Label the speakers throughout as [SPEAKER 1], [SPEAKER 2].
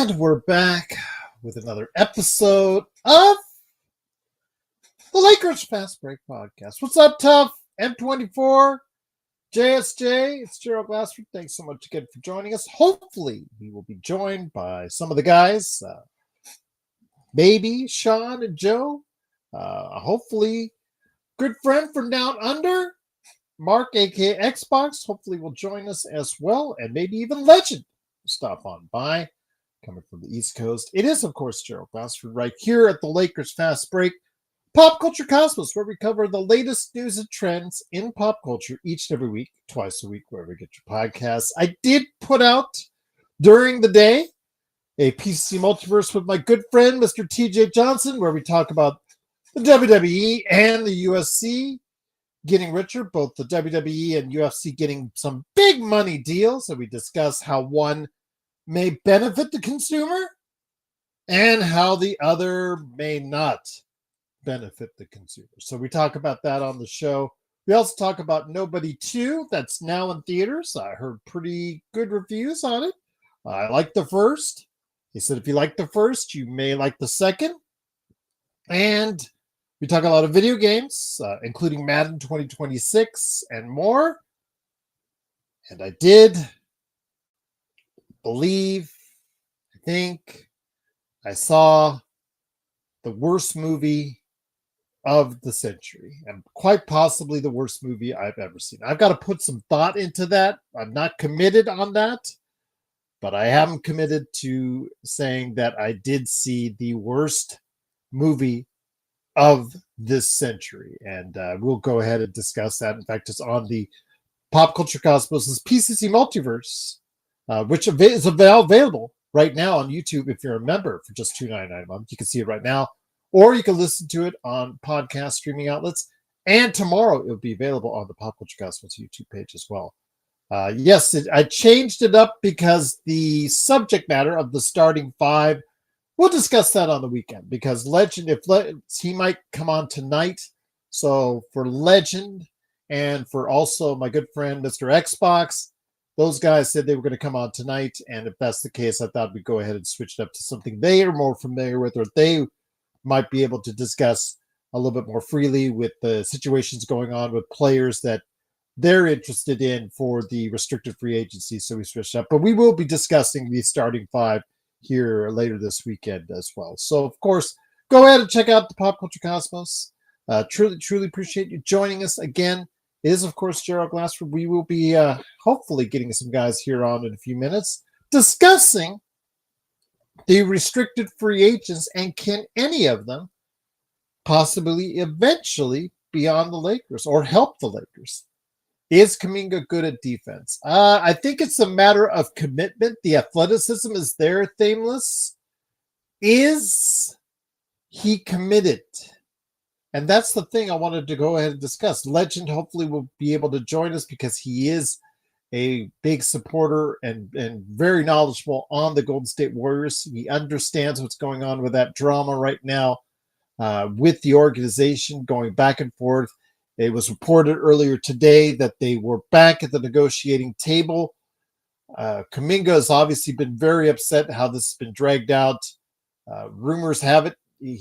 [SPEAKER 1] And we're back with another episode of the Lakers Fast Break Podcast. What's up, Tough? M24, JSJ, it's Gerald Glassford. Thanks so much again for joining us. Hopefully, we will be joined by some of the guys, maybe Sean and Joe. Hopefully, good friend from down under, Mark, aka Xbox, hopefully will join us as well, and maybe even Legend will stop on by. Coming from the East Coast, it is, of course, Gerald Glassford right here at the Lakers Fast Break Pop Culture Cosmos, where we cover the latest news and trends in pop culture each and every week, twice a week, wherever you get your podcasts. I did put out during the day a PCC Multiverse with my good friend, Mr. TJ Johnson, where we talk about the WWE and the UFC getting richer, both the WWE and UFC getting some big money deals, and we discuss how one may benefit the consumer and how the other may not benefit the consumer. So we talk about that on the show. We also talk about Nobody 2, that's now in theaters. I heard pretty good reviews on it. I liked the first. He said if you like the first, you may like the second. And we talk a lot of video games, including Madden 2026 and more. And I did believe, I think, I saw the worst movie of the century, and quite possibly the worst movie I've ever seen. I've got to put some thought into that. I'm not committed on that, but I am committed to saying that I did see the worst movie of this century, and we'll go ahead and discuss that. In fact, it's on the Pop Culture Cosmos' PCC Multiverse, which is available right now on YouTube if you're a member for just $2.99 a month. You can see it right now, or you can listen to it on podcast streaming outlets. And tomorrow it'll be available on the Pop Culture Cosmos YouTube page as well. Yes, I changed it up because the subject matter of the starting five, we'll discuss that on the weekend, because Legend, he might come on tonight. So for Legend and for also my good friend, Mr. Xbox, those guys said they were going to come on tonight. And if that's the case, I thought we'd go ahead and switch it up to something they are more familiar with, or they might be able to discuss a little bit more freely with the situations going on with players that they're interested in for the restricted free agency. So we switched up. But we will be discussing the starting five here later this weekend as well. So, of course, go ahead and check out the Pop Culture Cosmos. Truly appreciate you joining us again. It is, of course, Gerald Glassford. We will be hopefully getting some guys here on in a few minutes discussing the restricted free agents, and can any of them possibly eventually be on the Lakers or help the Lakers? Is Kuminga good at defense? I think it's a matter of commitment. The athleticism is there, Thameless. Is he committed? And that's the thing I wanted to go ahead and discuss. Legend hopefully will be able to join us because he is a big supporter and very knowledgeable on the Golden State Warriors. He understands what's going on with that drama right now with the organization going back and forth. It was reported earlier today that they were back at the negotiating table. Kuminga has obviously been very upset how this has been dragged out. Rumors have it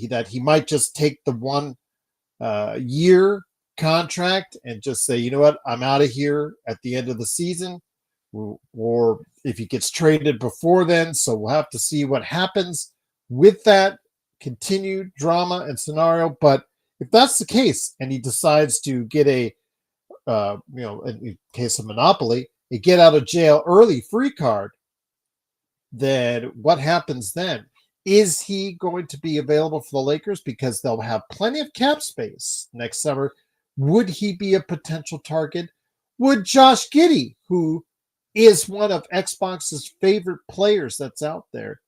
[SPEAKER 1] that he might just take the 1 year contract and just say, you know what, I'm out of here at the end of the season, or if he gets traded before then. So we'll have to see what happens with that continued drama and scenario. But if that's the case and he decides to get a in case of Monopoly, a get out of jail early free card, then what happens then? Is he going to be available for the Lakers because they'll have plenty of cap space next summer? Would he be a potential target? Would Josh Giddey, who is one of Xbox's favorite players that's out there,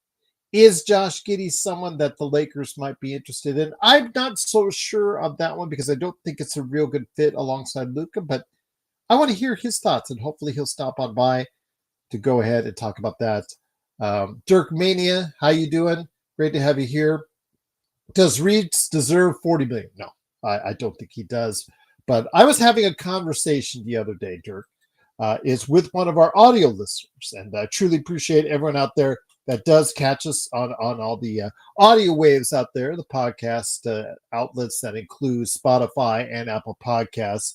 [SPEAKER 1] is Josh Giddey someone that the Lakers might be interested in? I'm not so sure of that one because I don't think it's a real good fit alongside Luka, but I want to hear his thoughts, and hopefully he'll stop on by to go ahead and talk about that. Dirk Mania, how you doing? Great to have you here. Does Reeds deserve $40 million? No, I don't think he does. But I was having a conversation the other day, Dirk, is with one of our audio listeners, and I truly appreciate everyone out there that does catch us on all the audio waves out there, the podcast outlets that include Spotify and Apple Podcasts.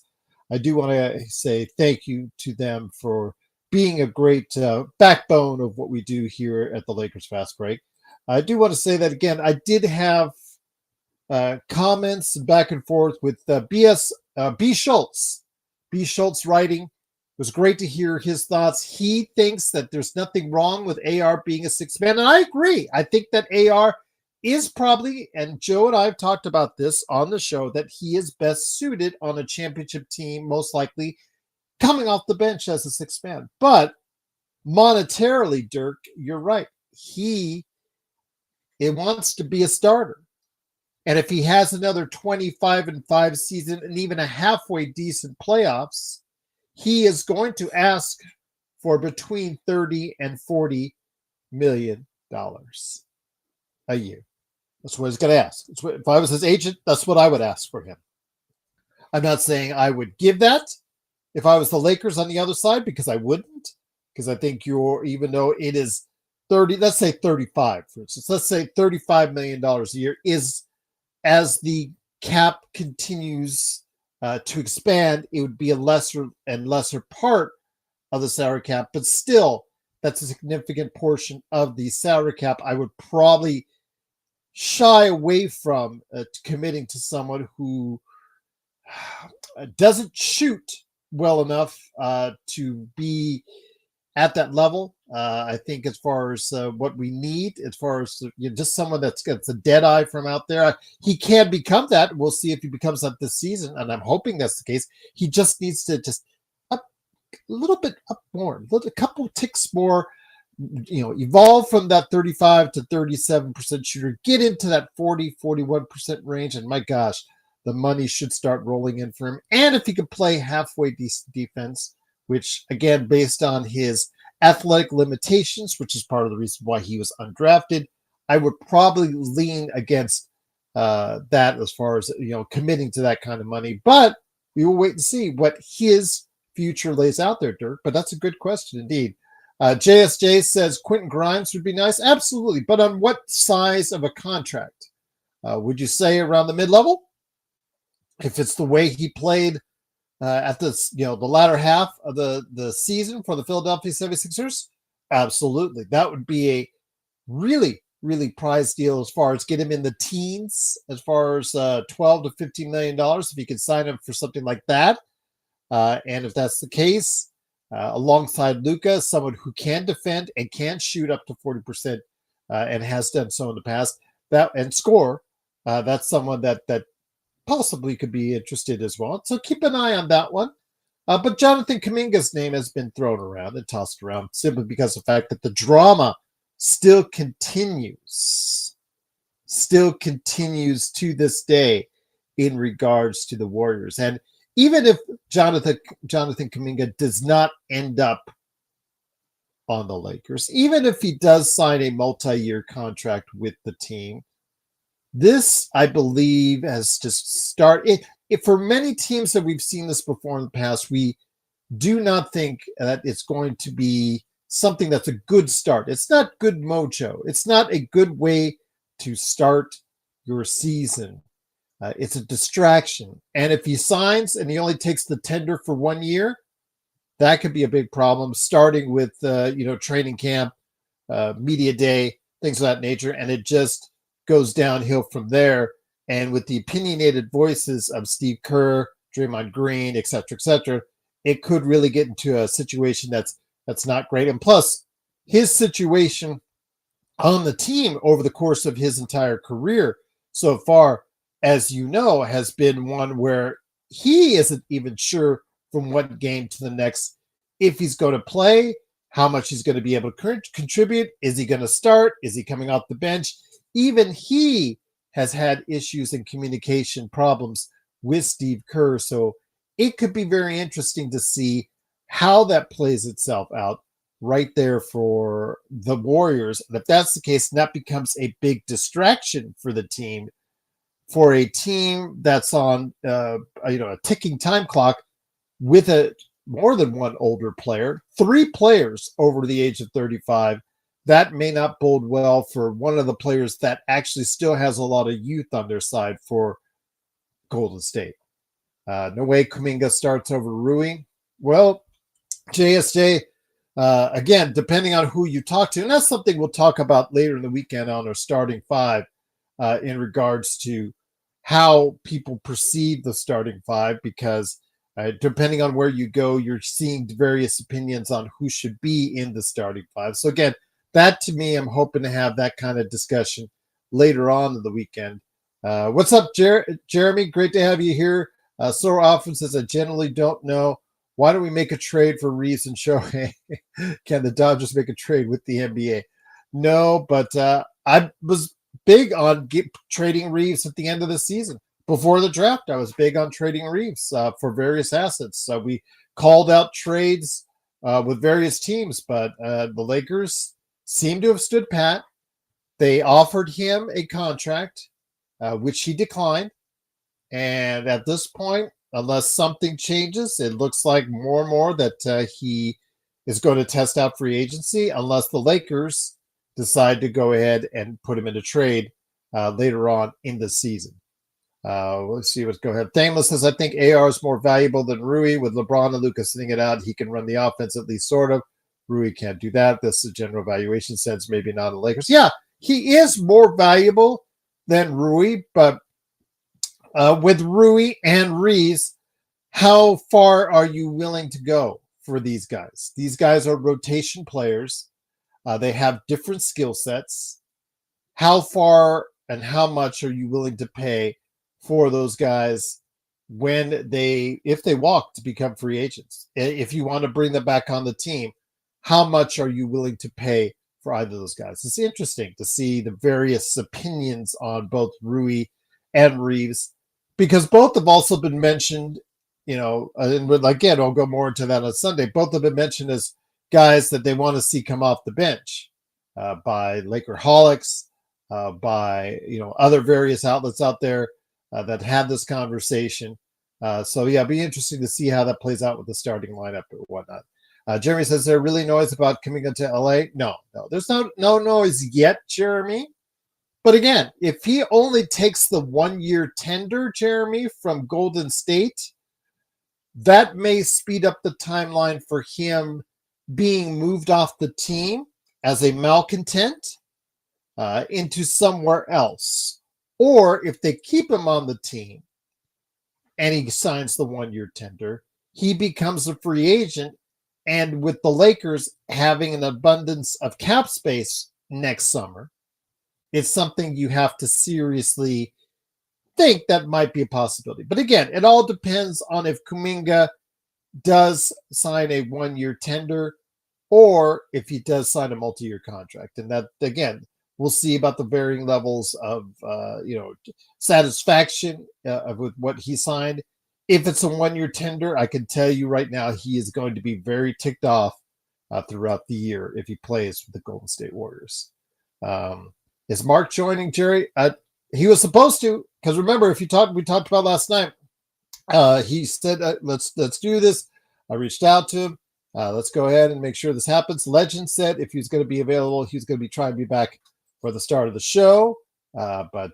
[SPEAKER 1] I do want to say thank you to them for being a great backbone of what we do here at the Lakers Fast Break. I do want to say that again, I did have comments back and forth with B. Schultz. B. Schultz writing. It was great to hear his thoughts. He thinks that there's nothing wrong with AR being a sixth man, and I agree. I think that AR is probably, and Joe and I have talked about this on the show, that he is best suited on a championship team, most likely coming off the bench as a sixth man. But monetarily, Dirk, you're right. It wants to be a starter. And if he has another 25-5 season and even a halfway decent playoffs, he is going to ask for between $30 and $40 million a year. That's what he's going to ask. If I was his agent, that's what I would ask for him. I'm not saying I would give that if I was the Lakers on the other side, because I wouldn't. Because I think even though it is 30, let's say 35, for instance, let's say $35 million a year is, as the cap continues to expand, it would be a lesser and lesser part of the salary cap, but still, that's a significant portion of the salary cap. I would probably shy away from committing to someone who doesn't shoot well enough to be at that level. I think as far as what we need, as far as just someone that's a dead eye from out there, he can become that. We'll see if he becomes that this season, and I'm hoping that's the case. He just needs to just up a little bit up more, a couple ticks more, evolve from that 35 to 37% shooter, get into that 40-41% range, and my gosh, the money should start rolling in for him. And if he could play halfway decent defense, which again, based on his athletic limitations, which is part of the reason why he was undrafted, I would probably lean against that as far as committing to that kind of money. But we will wait and see what his future lays out there, Dirk. But that's a good question indeed. JSJ says Quentin Grimes would be nice. Absolutely. But on what size of a contract? Would you say around the mid-level? If it's the way he played at this, the latter half of the season for the Philadelphia 76ers, absolutely. That would be a really, really prized deal as far as get him in the teens, as far as $12 to $15 million, if he could sign him for something like that. And if that's the case, alongside Luka, someone who can defend and can shoot up to 40% and has done so in the past, and score, that's someone that possibly could be interested as well. So keep an eye on that one. But Jonathan Kuminga's name has been thrown around and tossed around simply because of the fact that the drama still continues to this day in regards to the Warriors. And even if Jonathan Kuminga does not end up on the Lakers, even if he does sign a multi-year contract with the team, this, I believe, has just started. For many teams that we've seen this before in the past, we do not think that it's going to be something that's a good start. It's not good mojo. It's not a good way to start your season. It's a distraction. And if he signs and he only takes the tender for 1 year, that could be a big problem, starting with, training camp, media day, things of that nature. And it just goes downhill from there. And with the opinionated voices of Steve Kerr, Draymond Green, et cetera, it could really get into a situation that's not great. And plus, his situation on the team over the course of his entire career so far, as you know, has been one where he isn't even sure from one game to the next if he's going to play, how much he's going to be able to contribute. Is he going to start? Is he coming off the bench? Even he has had issues and communication problems with Steve Kerr. So it could be very interesting to see how that plays itself out right there for the Warriors. And if that's the case, that becomes a big distraction for the team, for a team that's on a ticking time clock with more than one older player, 3 players over the age of 35 that may not bode well for one of the players that actually still has a lot of youth on their side for Golden State. No way Kuminga starts over Rui. Well, JSJ, again, depending on who you talk to, and that's something we'll talk about later in the weekend on our starting five in regards to how people perceive the starting five, because depending on where you go, you're seeing various opinions on who should be in the starting five. So again, that to me, I'm hoping to have that kind of discussion later on in the weekend. What's up, Jeremy? Great to have you here. Sore often says, I generally don't know. Why don't we make a trade for Reeves and Shohei? Can the Dodgers make a trade with the NBA? No, but I was big on trading Reeves at the end of the season. Before the draft, I was big on trading Reeves for various assets. We called out trades with various teams, but the Lakers seem to have stood pat. They offered him a contract, which he declined. And at this point, unless something changes, it looks like more and more that he is going to test out free agency, unless the Lakers decide to go ahead and put him in a trade later on in the season. Let's see what's going ahead. Thameless says, I think AR is more valuable than Rui. With LeBron and Luka sitting it out, he can run the offense at least sort of. Rui can't do that. This is a general valuation sense, maybe not in the Lakers. Yeah, he is more valuable than Rui, but with Rui and Reeves, how far are you willing to go for these guys? These guys are rotation players. They have different skill sets. How far and how much are you willing to pay for those guys if they walk to become free agents? If you want to bring them back on the team, how much are you willing to pay for either of those guys? It's interesting to see the various opinions on both Rui and Reeves, because both have also been mentioned, and again, I'll go more into that on Sunday. Both have been mentioned as guys that they want to see come off the bench by Lakerholics, by other various outlets out there that had this conversation. So yeah, it'll be interesting to see how that plays out with the starting lineup or whatnot. Jeremy says, there really noise about coming into LA? No, there's no noise yet, Jeremy. But again, if he only takes the 1-year tender, Jeremy, from Golden State, that may speed up the timeline for him being moved off the team as a malcontent into somewhere else. Or if they keep him on the team and he signs the 1-year tender, he becomes a free agent. And with the Lakers having an abundance of cap space next summer, it's something you have to seriously think that might be a possibility. But again, it all depends on if Kuminga does sign a 1-year tender or if he does sign a multi-year contract. And that, again, we'll see about the varying levels of, satisfaction with what he signed. If it's a 1-year tender, I can tell you right now, he is going to be very ticked off throughout the year if he plays with the Golden State Warriors. Is Mark joining, Jerry? He was supposed to, because remember, we talked about last night. He said, "Let's do this." I reached out to him. Let's go ahead and make sure this happens. Legend said if he's going to be available, he's going to be trying to be back for the start of the show. But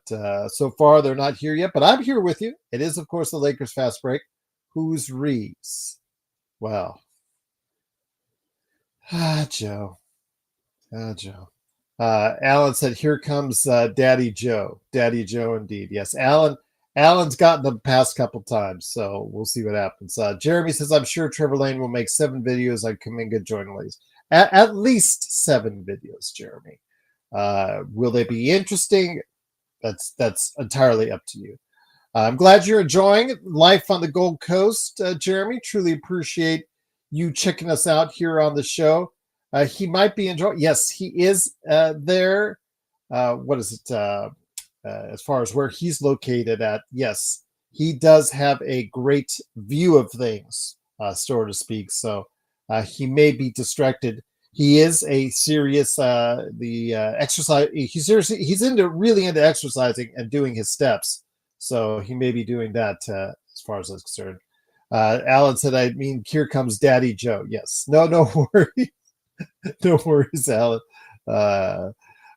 [SPEAKER 1] so far, they're not here yet. But I'm here with you. It is, of course, the Lakers Fast Break. Who's Reeves? Well, Joe. Joe. Alan said, here comes Daddy Joe. Daddy Joe, indeed. Yes, Alan's gotten them the past couple times, so we'll see what happens. Jeremy says, I'm sure Trevor Lane will make 7 videos on Kuminga joining Lakers. At least 7 videos, Jeremy. Will they be interesting? That's entirely up to you. I'm glad you're enjoying life on the Gold Coast, Jeremy. Truly appreciate you checking us out here on the show. He might be enjoying. Yes, he is there. What is it? As far as where he's located at, yes, he does have a great view of things, so to speak. So he may be distracted. He is a serious exercise. He's really into exercising and doing his steps. So he may be doing that as far as that's concerned. Alan said, I mean, here comes Daddy Joe. Yes. No worries. No worries, Alan. Uh,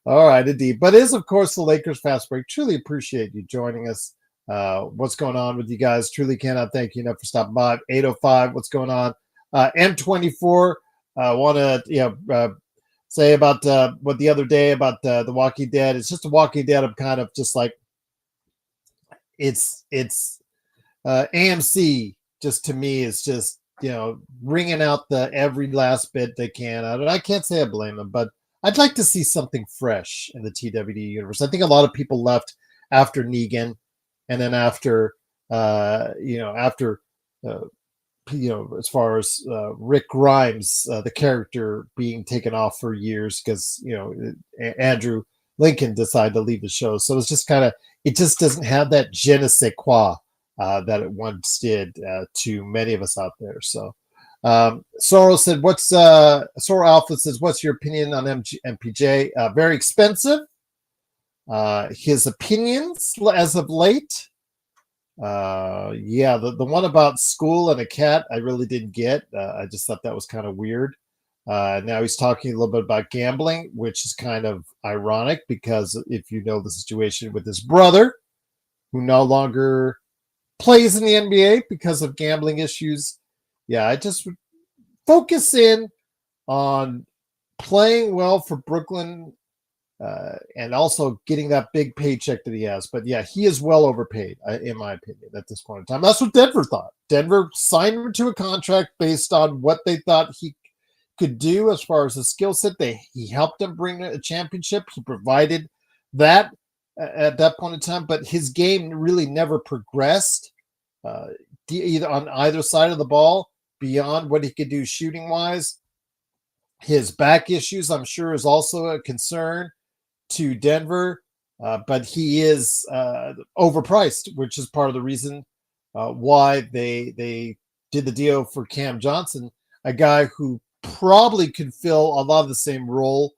[SPEAKER 1] all right, indeed. But it is, of course, the Lakers Fast Break. Truly appreciate you joining us. What's going on with you guys? Truly cannot thank you enough for stopping by. 805, what's going on? M24, want to say about what the other day about The Walking Dead. It's just The Walking Dead. I'm kind of just like, it's AMC just to me is just, wringing out the every last bit they can out of it. I can't say I blame them, but I'd like to see something fresh in the TWD universe. I think a lot of people left after Negan, and then after, as far as Rick Grimes, the character being taken off for years because, Andrew Lincoln decided to leave the show. So it's just it just doesn't have that je ne sais quoi that it once did to many of us out there. So Sorrel said, Sorrel Alpha says, what's your opinion on MPJ? Very expensive. His opinions as of late. The one about school and a cat, I really didn't get. I just thought that was kind of weird. Now he's talking a little bit about gambling, which is kind of ironic because if you know the situation with his brother, who no longer plays in the NBA because of gambling issues. Yeah, I just would focus in on playing well for Brooklyn and also getting that big paycheck that he has. But yeah, he is well overpaid, in my opinion, at this point in time. That's what Denver thought. Denver signed him to a contract based on what they thought he could do as far as his skill set. He helped them bring a championship. He provided that at that point in time, but his game really never progressed either on either side of the ball beyond what he could do shooting wise. His back issues, I'm sure, is also a concern to Denver, but he is overpriced, which is part of the reason why they did the deal for Cam Johnson, a guy who probably could fill a lot of the same role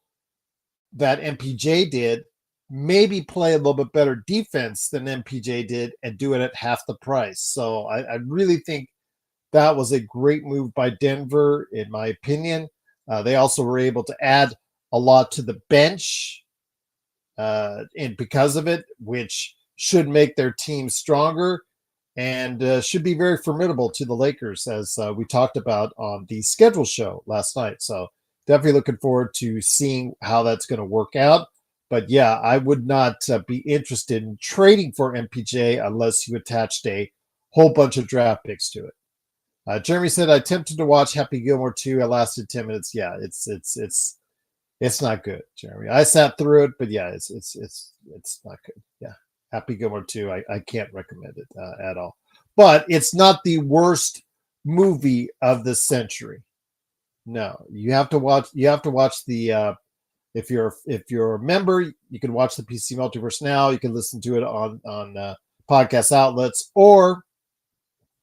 [SPEAKER 1] that MPJ did, maybe play a little bit better defense than MPJ did and do it at half the price. So I really think that was a great move by Denver, in my opinion. They also were able to add a lot to the bench and because of it, which should make their team stronger and should be very formidable to the Lakers, as we talked about on the schedule show last night. So definitely looking forward to seeing how that's going to work out. But yeah, I would not be interested in trading for MPJ unless you attached a whole bunch of draft picks to it. Jeremy said, I attempted to watch Happy Gilmore 2. I lasted 10 minutes. Yeah, it's not good, Jeremy. I sat through it, but yeah, it's not good. Yeah. Happy Gilmore 2. I can't recommend it at all. But it's not the worst movie of the century. No, you have to watch the if you're a member, you can watch the PC Multiverse now. You can listen to it on podcast outlets, or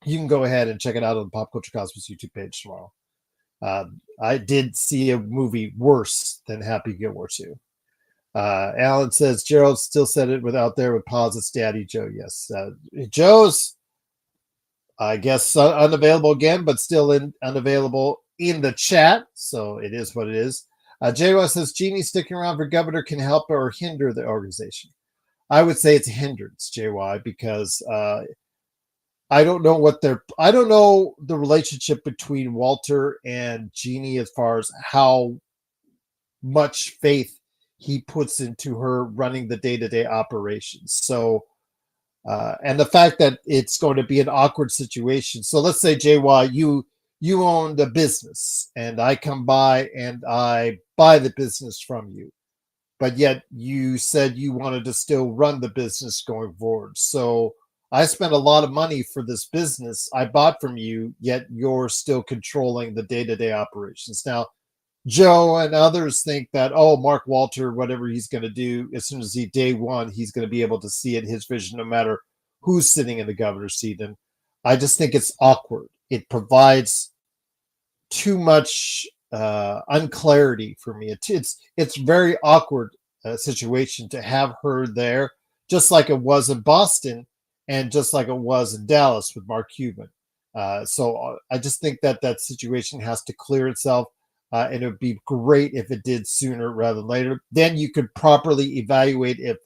[SPEAKER 1] you can go ahead and check it out on the Pop Culture Cosmos YouTube page tomorrow. I did see a movie worse than Happy Gilmore 2. Alan says, Gerald still said it without there with pause. It's Daddy Joe. Yes. Joe's, I guess, unavailable again, but still unavailable in the chat. So it is what it is. JY says, Jeannie sticking around for governor can help or hinder the organization. I would say it's a hindrance, JY, because I don't know the relationship between Walter and Jeannie as far as how much faith he puts into her running the day-to-day operations. So, and the fact that it's going to be an awkward situation. So let's say, JY, you own the business and I come by and I buy the business from you, but yet you said you wanted to still run the business going forward. So I spent a lot of money for this business I bought from you, yet you're still controlling the day-to-day operations. Now, Joe and others think that, Mark Walter, whatever he's going to do, as soon as day one, he's going to be able to see it, his vision, no matter who's sitting in the governor's seat. And I just think it's awkward. It provides too much unclarity for me. It's very awkward situation to have her there, just like it was in Boston and just like it was in Dallas with Mark Cuban. So I just think that situation has to clear itself. and it would be great if it did sooner rather than later. Then you could properly evaluate if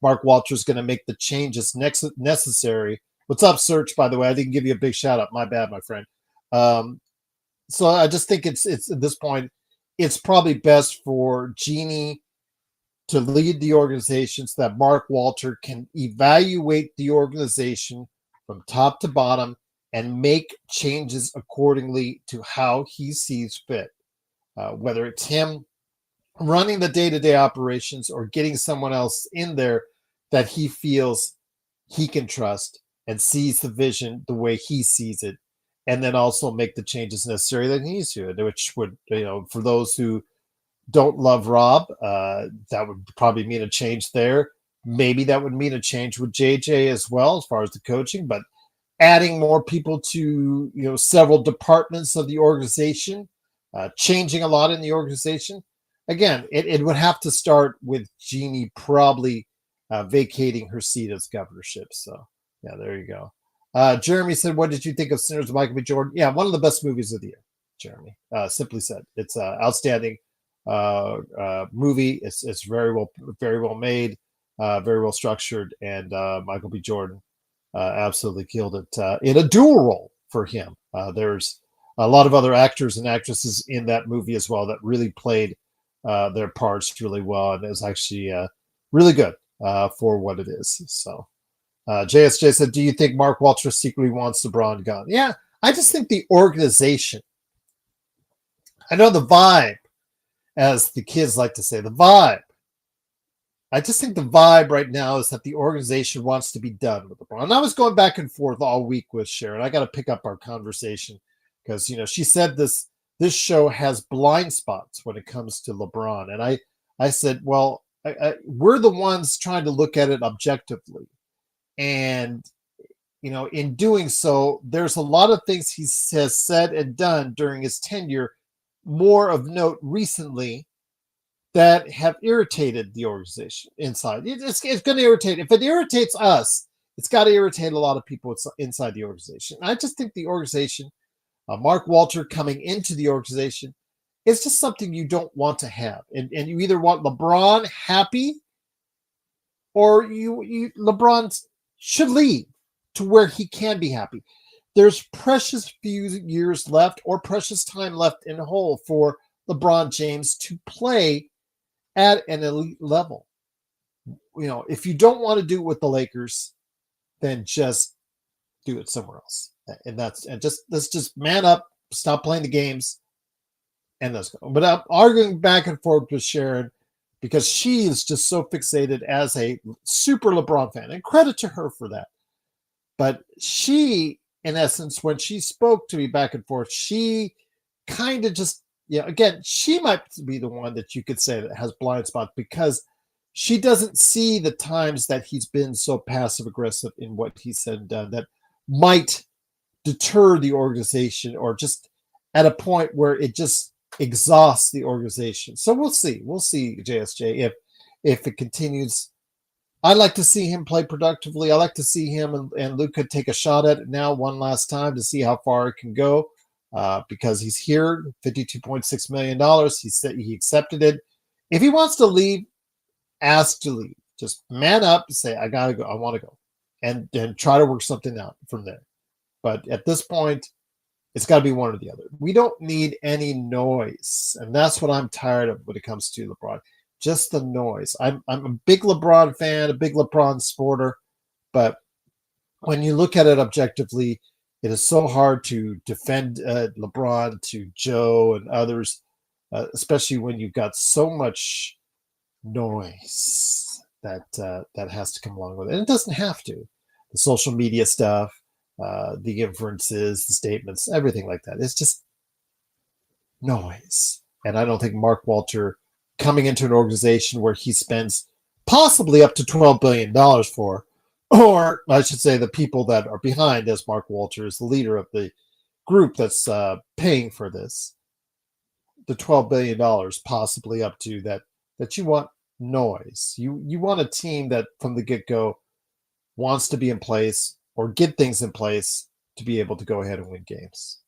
[SPEAKER 1] Mark Walter is going to make the changes necessary. What's up, Search? By the way, I didn't give you a big shout out. My bad, my friend. So I just think it's at this point, it's probably best for Jeannie to lead the organization so that Mark Walter can evaluate the organization from top to bottom and make changes accordingly to how he sees fit. Whether it's him running the day-to-day operations or getting someone else in there that he feels he can trust and sees the vision the way he sees it, and then also make the changes necessary that he needs to, which would, for those who don't love Rob, that would probably mean a change there. Maybe that would mean a change with JJ as well, as far as the coaching, but adding more people to, several departments of the organization, changing a lot in the organization. Again, it would have to start with Jeannie probably vacating her seat as governorship. So, yeah, there you go. Jeremy said, what did you think of Sinners of Michael B. Jordan? Yeah, one of the best movies of the year, Jeremy. Simply said. It's outstanding movie. It's very well made, very well structured, and Michael B. Jordan absolutely killed it in a dual role for him. There's a lot of other actors and actresses in that movie as well that really played their parts really well, and it was actually really good for what it is. So JSJ said, do you think Mark Walter secretly wants LeBron gone? Yeah, I just think the organization, I know the vibe, as the kids like to say, the vibe. I just think the vibe right now is that the organization wants to be done with LeBron. And I was going back and forth all week with Sharon. I got to pick up our conversation because, she said this show has blind spots when it comes to LeBron. And I said, well, we're the ones trying to look at it objectively. And, in doing so, there's a lot of things he has said and done during his tenure, more of note recently, that have irritated the organization inside. It's going to irritate. If it irritates us, it's got to irritate a lot of people inside the organization. I just think the organization, Mark Walter coming into the organization, is just something you don't want to have. And you either want LeBron happy, or LeBron should leave to where he can be happy. There's precious few years left, or precious time left in the hole for LeBron James to play at an elite level. If you don't want to do it with the Lakers, then just do it somewhere else. Let's just man up, stop playing the games, and let's go. But I'm arguing back and forth with Sharon because she is just so fixated as a super LeBron fan, and credit to her for that. But she, in essence, when she spoke to me back and forth, she kind of just, again, she might be the one that you could say that has blind spots because she doesn't see the times that he's been so passive aggressive in what he said and done that might deter the organization, or just at a point where it just exhausts the organization. So we'll see. We'll see, JSJ, if it continues. I'd like to see him play productively. I like to see him and Luka take a shot at it now one last time to see how far it can go. Because he's here, $52.6 million. He said he accepted it. If he wants to leave, ask to leave. Just man up and say, I got to go. I want to go. And try to work something out from there. But at this point, it's got to be one or the other. We don't need any noise. And that's what I'm tired of when it comes to LeBron. Just the noise. I'm a big LeBron fan, a big LeBron supporter. But when you look at it objectively, it is so hard to defend LeBron to Joe and others, especially when you've got so much noise that has to come along with it. And it doesn't have to. The social media stuff, the inferences, the statements, everything like that. It's just noise. And I don't think Mark Walter coming into an organization where he spends possibly up to $12 billion for, or I should say the people that are behind, as Mark Walter is the leader of the group that's paying for this, the $12 billion possibly up to that you want noise. You want a team that from the get-go wants to be in place or get things in place to be able to go ahead and win games.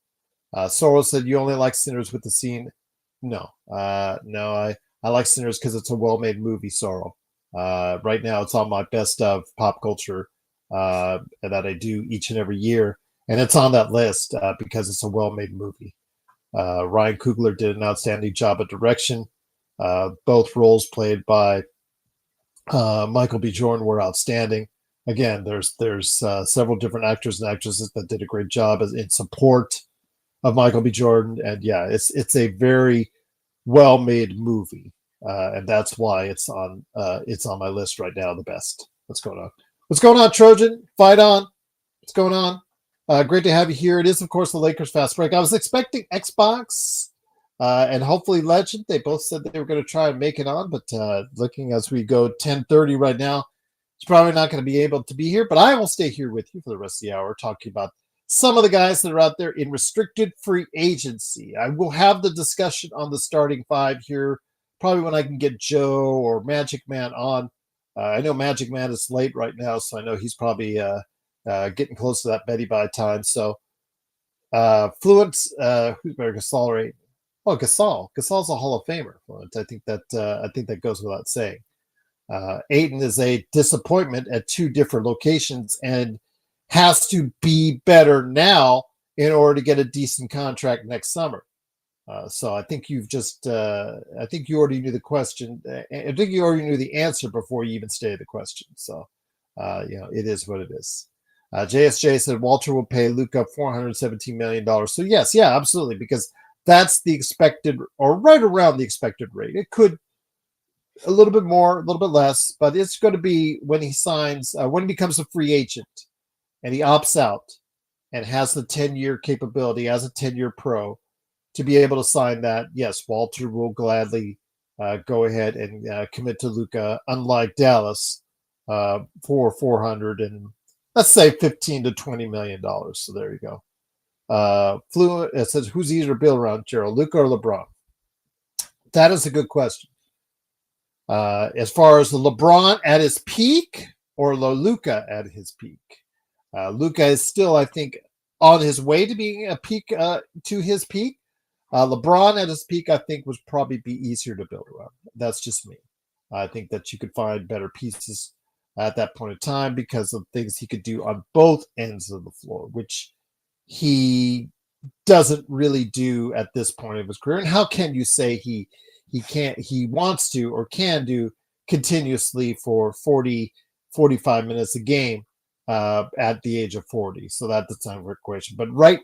[SPEAKER 1] Soros said, you only like Sinners with the scene. No, no, I like Sinners because it's a well-made movie, Sorrow. Right now, it's on my best of pop culture that I do each and every year, and it's on that list because it's a well-made movie. Ryan Coogler did an outstanding job of direction. Both roles played by Michael B. Jordan were outstanding. Again, there's several different actors and actresses that did a great job in support of Michael B. Jordan, and yeah, it's a very well-made movie, and that's why it's on my list right now. The best. What's going on? What's going on, Trojan? Fight on. What's going on? Great to have you here. It is, of course, the Lakers Fast Break. I was expecting Xbox and hopefully Legend. They both said they were going to try and make it on, but looking as we go 10:30 right now, it's probably not going to be able to be here. But I will stay here with you for the rest of the hour, talking about some of the guys that are out there in restricted free agency. I will have the discussion on the starting five here, probably when I can get Joe or Magic Man on. I know Magic Man is late right now, so I know he's probably getting close to that Betty Bye time. So Fluent, who's better, Gasol or Ayton? Oh, Gasol. Gasol's a Hall of Famer. Fluent. I think that goes without saying. Ayton is a disappointment at two different locations and has to be better now in order to get a decent contract next summer. So I think you've just, I think you already knew the question. I think you already knew the answer before you even stated the question. So, it is what it is. JSJ said Walter will pay Luka $417 million. So yes, yeah, absolutely. Because that's the expected, or right around the expected rate. It could a little bit more, a little bit less, but it's going to be when he signs, when he becomes a free agent and he opts out and has the 10-year capability as a 10-year pro to be able to sign that. Yes, Walter will gladly go ahead and commit to Luka, unlike Dallas, for 400 and let's say 15 to $20 million. So there you go. Fluent, it says, who's easier to build around, Gerald, Luka or LeBron? That is a good question. As far as the LeBron at his peak or Luka at his peak, Luka is still, I think, on his way to being a peak to his peak. LeBron at his peak, I think, would probably be easier to build around. That's just me. I think that you could find better pieces at that point in time because of things he could do on both ends of the floor, which he doesn't really do at this point of his career. And how can you say he wants to or can do continuously for 40, 45 minutes a game at the age of 40? So that's the time for equation. But right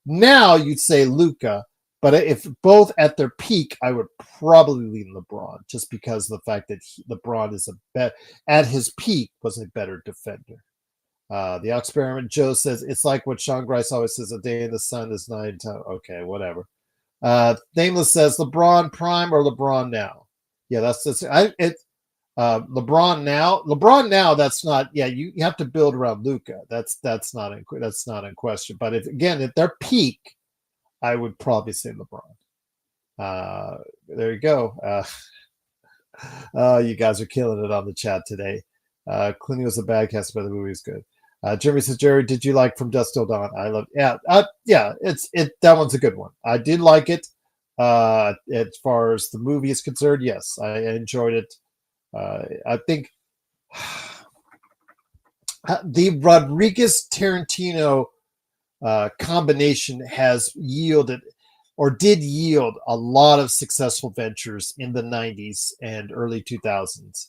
[SPEAKER 1] now, you'd say Luka. But if both at their peak, I would probably lean LeBron, just because of the fact that LeBron is at his peak was a better defender. The experiment Joe says it's like what Sean Grice always says: a day in the sun is 9 times. Okay, whatever. Nameless says LeBron prime or LeBron now. Yeah, that's LeBron now. LeBron now. That's not. Yeah, you have to build around Luka. That's not in question. But at their peak, I would probably say LeBron. There you go. You guys are killing it on the chat today. Clooney was a bad cast, but the movie is good. Jeremy says, Jerry, did you like From Dusk Till Dawn? I love. Yeah, that one's a good one. I did like it. As far as the movie is concerned, yes, I enjoyed it. I think the Rodriguez Tarantino combination has yielded or did yield a lot of successful ventures in the 90s and early 2000s.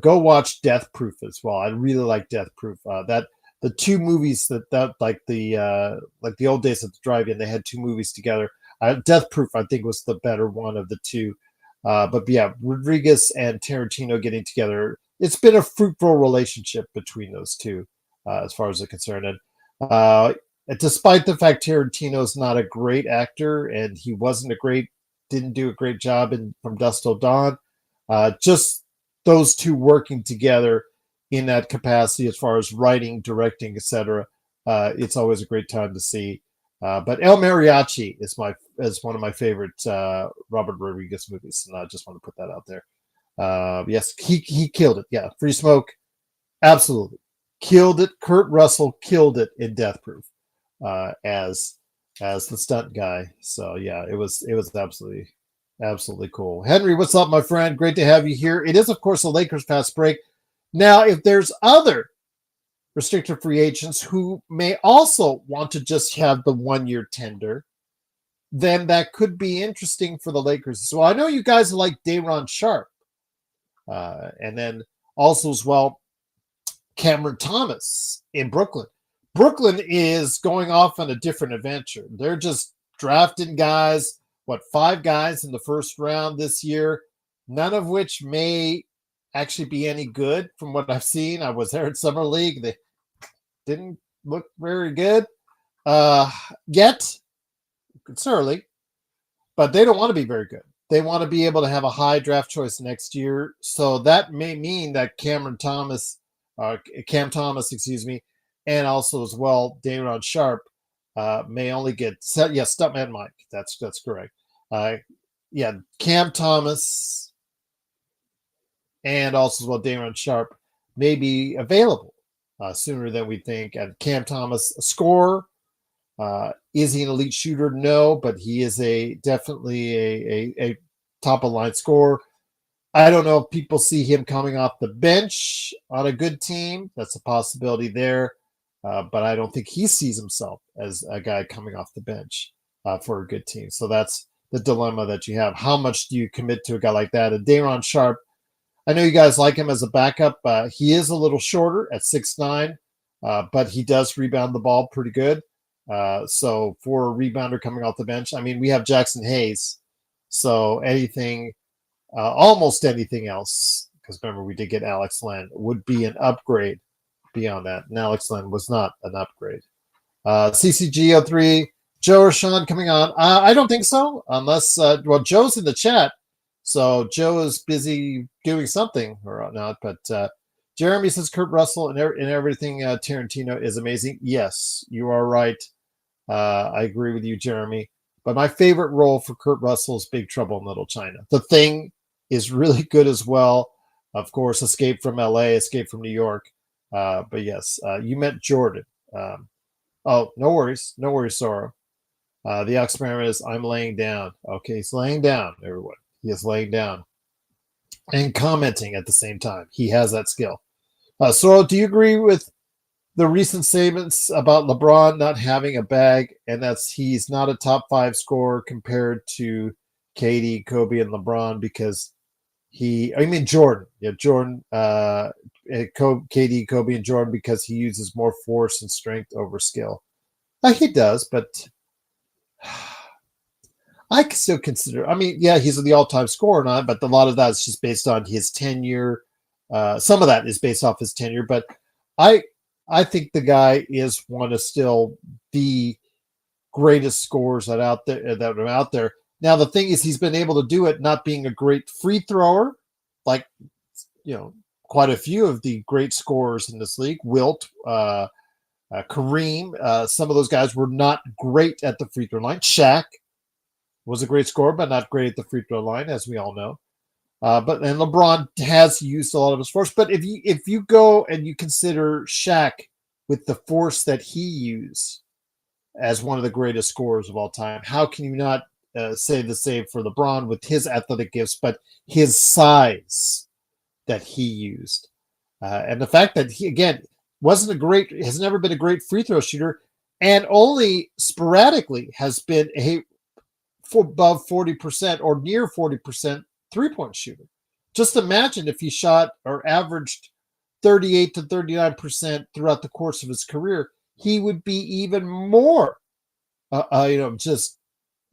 [SPEAKER 1] Go watch Death Proof as well. I really like Death Proof. That the two movies that like the old days at the drive-in, they had two movies together. Death Proof, I think, was the better one of the two. But yeah, Rodriguez and Tarantino getting together, it's been a fruitful relationship between those two, as far as I'm concerned. And despite the fact Tarantino's not a great actor and he didn't do a great job in From Dusk Till Dawn, just those two working together in that capacity as far as writing, directing, etc. It's always a great time to see. But El Mariachi is one of my favorite Robert Rodriguez movies, and I just want to put that out there. Yes, he killed it. Yeah, Free Smoke, absolutely killed it. Kurt Russell killed it in Death Proof as as the stunt guy. So yeah, it was absolutely cool. Henry, what's up, my friend? Great to have you here. It is, of course, a Lakers fast break. Now, if there's other restricted free agents who may also want to just have the 1-year tender, then that could be interesting for the Lakers. So I know you guys like Day'Ron Sharpe. And then also as well, Cameron Thomas in Brooklyn. Brooklyn is going off on a different adventure. They're just drafting guys, 5 guys in the first round this year, none of which may actually be any good from what I've seen. I was there at Summer League. They didn't look very good yet. It's early, but they don't want to be very good. They want to be able to have a high draft choice next year. So that may mean that Cam Thomas, and also as well Day'Ron Sharpe may only get Stuntman Mike. That's correct. Cam Thomas and also as well Day'Ron Sharpe may be available sooner than we think. And Cam Thomas, a scorer. Is he an elite shooter? No, but he is definitely a top of line scorer. I don't know if people see him coming off the bench on a good team. That's a possibility there. But I don't think he sees himself as a guy coming off the bench for a good team. So that's the dilemma that you have. How much do you commit to a guy like that? And Day'Ron Sharpe, I know you guys like him as a backup. He is a little shorter at 6'9", but he does rebound the ball pretty good. So for a rebounder coming off the bench, I mean, we have Jackson Hayes. So anything, almost anything else, because remember we did get Alex Len, would be an upgrade beyond that. And Alex Len was not an upgrade. CCG03, Joe or Sean coming on? I don't think so, unless, Joe's in the chat. So Joe is busy doing something or not. But Jeremy says Kurt Russell and everything Tarantino is amazing. Yes, you are right. I agree with you, Jeremy. But my favorite role for Kurt Russell is Big Trouble in Little China. The Thing is really good as well. Of course, Escape from LA, Escape from New York. But yes, you met Jordan. No worries, Sora. The experiment is I'm laying down. Okay, he's laying down, everyone. He is laying down and commenting at the same time. He has that skill. Sora, do you agree with the recent statements about LeBron not having a bag, and he's not a top 5 scorer compared to KD, Kobe, and LeBron because Jordan. Yeah, Jordan, KD, Kobe, and Jordan because he uses more force and strength over skill. He does, but I can still consider. He's the all-time scorer, not, but a lot of that is just based on his tenure. Some of that is based off his tenure, but I think the guy is one of still the greatest scorers that are out there. Now the thing is, he's been able to do it not being a great free thrower, like quite a few of the great scorers in this league. Wilt, Kareem, some of those guys were not great at the free throw line. Shaq was a great scorer, but not great at the free throw line, as we all know. But LeBron has used a lot of his force. But if you go and you consider Shaq with the force that he used as one of the greatest scorers of all time, how can you not say the same for LeBron with his athletic gifts, but his size that he used, and the fact that he again has never been a great free throw shooter, and only sporadically has been above 40% or near 40% three-point shooter. Just imagine if he shot or averaged 38 to 39% throughout the course of his career, he would be even more, just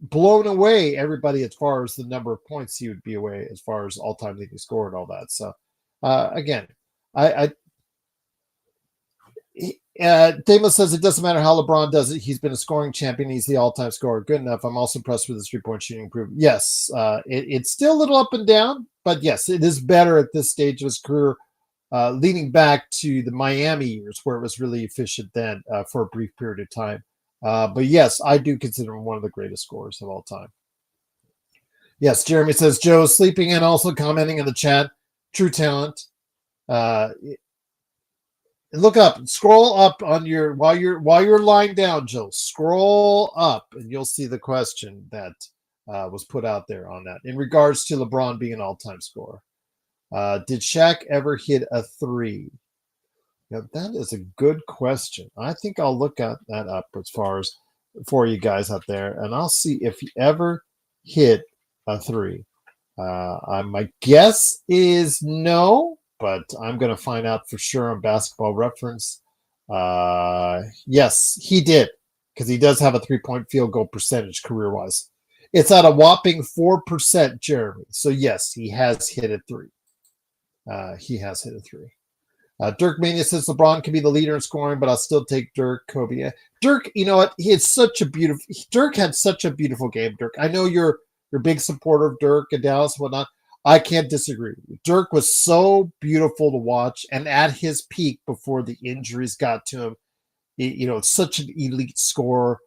[SPEAKER 1] blown away everybody as far as the number of points he would be away as far as all-time leading scorer and all that. So, again, Damo says it doesn't matter how LeBron does it. He's been a scoring champion. He's the all-time scorer. Good enough. I'm also impressed with his three-point shooting improvement. Yes, it's still a little up and down, but yes, it is better at this stage of his career, leading back to the Miami years where it was really efficient then for a brief period of time. But yes, I do consider him one of the greatest scorers of all time. Yes, Jeremy says Joe sleeping and also commenting in the chat. True talent. Look up, scroll up on your while you're lying down, Joe. Scroll up, and you'll see the question that was put out there on that in regards to LeBron being an all-time scorer. Did Shaq ever hit a three? Now, that is a good question. I think I'll look at that up as far as for you guys out there, and I'll see if he ever hit a three. My guess is no, but I'm going to find out for sure on Basketball Reference. Yes, he did, because he does have a 3-point field goal percentage career-wise. It's at a whopping 4%, Jeremy. So, yes, he has hit a three. He has hit a three. Dirk Mania says LeBron can be the leader in scoring, but I'll still take Dirk, Kobe. Dirk, you know what? Dirk had such a beautiful game, Dirk. I know you're a big supporter of Dirk and Dallas and whatnot. I can't disagree with you. Dirk was so beautiful to watch, and at his peak before the injuries got to him, such an elite scorer.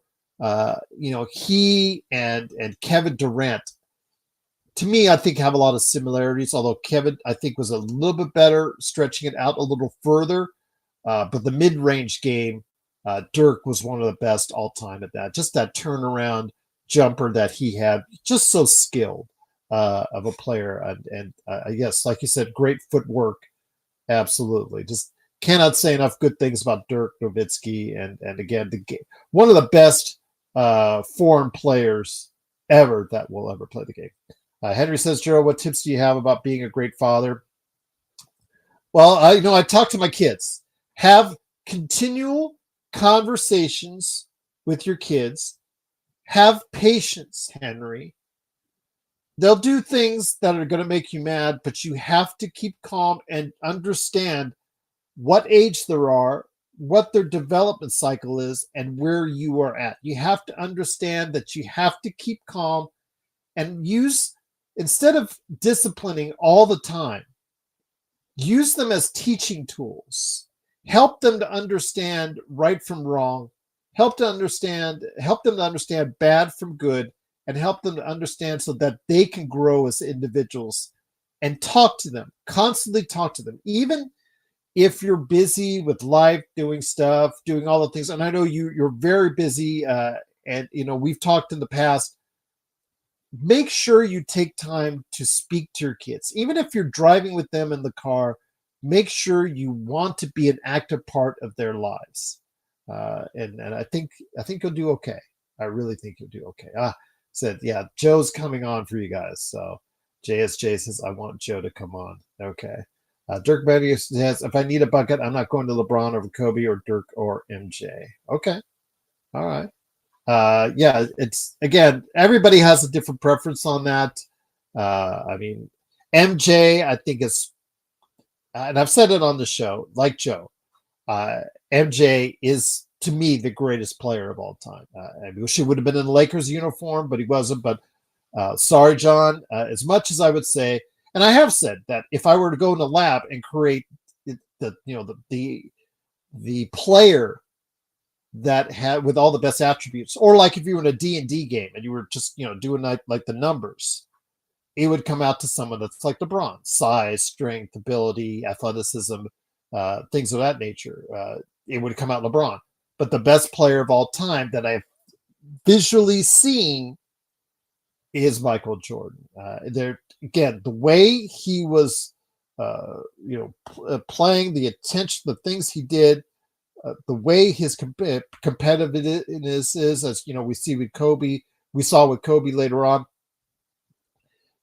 [SPEAKER 1] He and Kevin Durant, to me, I think have a lot of similarities, although Kevin, I think, was a little bit better, stretching it out a little further. But the mid-range game, Dirk was one of the best all-time at that. Just that turnaround jumper that he had, just so skilled of a player. And yes, like you said, great footwork. Absolutely. Just cannot say enough good things about Dirk Nowitzki. And again, one of the best foreign players ever that will ever play the game. Henry says, Gerald, what tips do you have about being a great father? Well, I talk to my kids. Have continual conversations with your kids. Have patience, Henry. They'll do things that are going to make you mad, but you have to keep calm and understand what age they are, what their development cycle is, and where you are at. You have to understand that you have to keep calm and instead of disciplining all the time, use them as teaching tools. Help them to understand right from wrong. Help them to understand bad from good, and help them to understand so that they can grow as individuals. And talk to them, constantly talk to them. Even if you're busy with life, doing stuff, doing all the things, and I know you're very busy, and we've talked in the past. Make sure you take time to speak to your kids. Even if you're driving with them in the car, make sure you want to be an active part of their lives. And I think you'll do okay. I really think you'll do okay. Said, yeah, Joe's coming on for you guys. So JSJ says, I want Joe to come on. Okay. Dirk Betty says, if I need a bucket, I'm not going to LeBron over Kobe or Dirk or MJ. Okay. All right. Yeah, it's, again, everybody has a different preference on that. I mean, MJ, I think is, and I've said it on the show, like Joe, MJ is, to me, the greatest player of all time. I wish he would have been in the Lakers uniform, but he wasn't. But sorry, John, as much as I would say, and I have said that if I were to go in the lab and create the player that had with all the best attributes, or like if you were in a D&D game and you were just doing like the numbers, it would come out to someone that's like LeBron: size, strength, ability, athleticism, things of that nature. It would come out LeBron. But the best player of all time that I've visually seen is Michael Jordan. There again, the way he was playing, the attention, the things he did, the way his competitiveness is, as we see with Kobe, we saw with Kobe later on.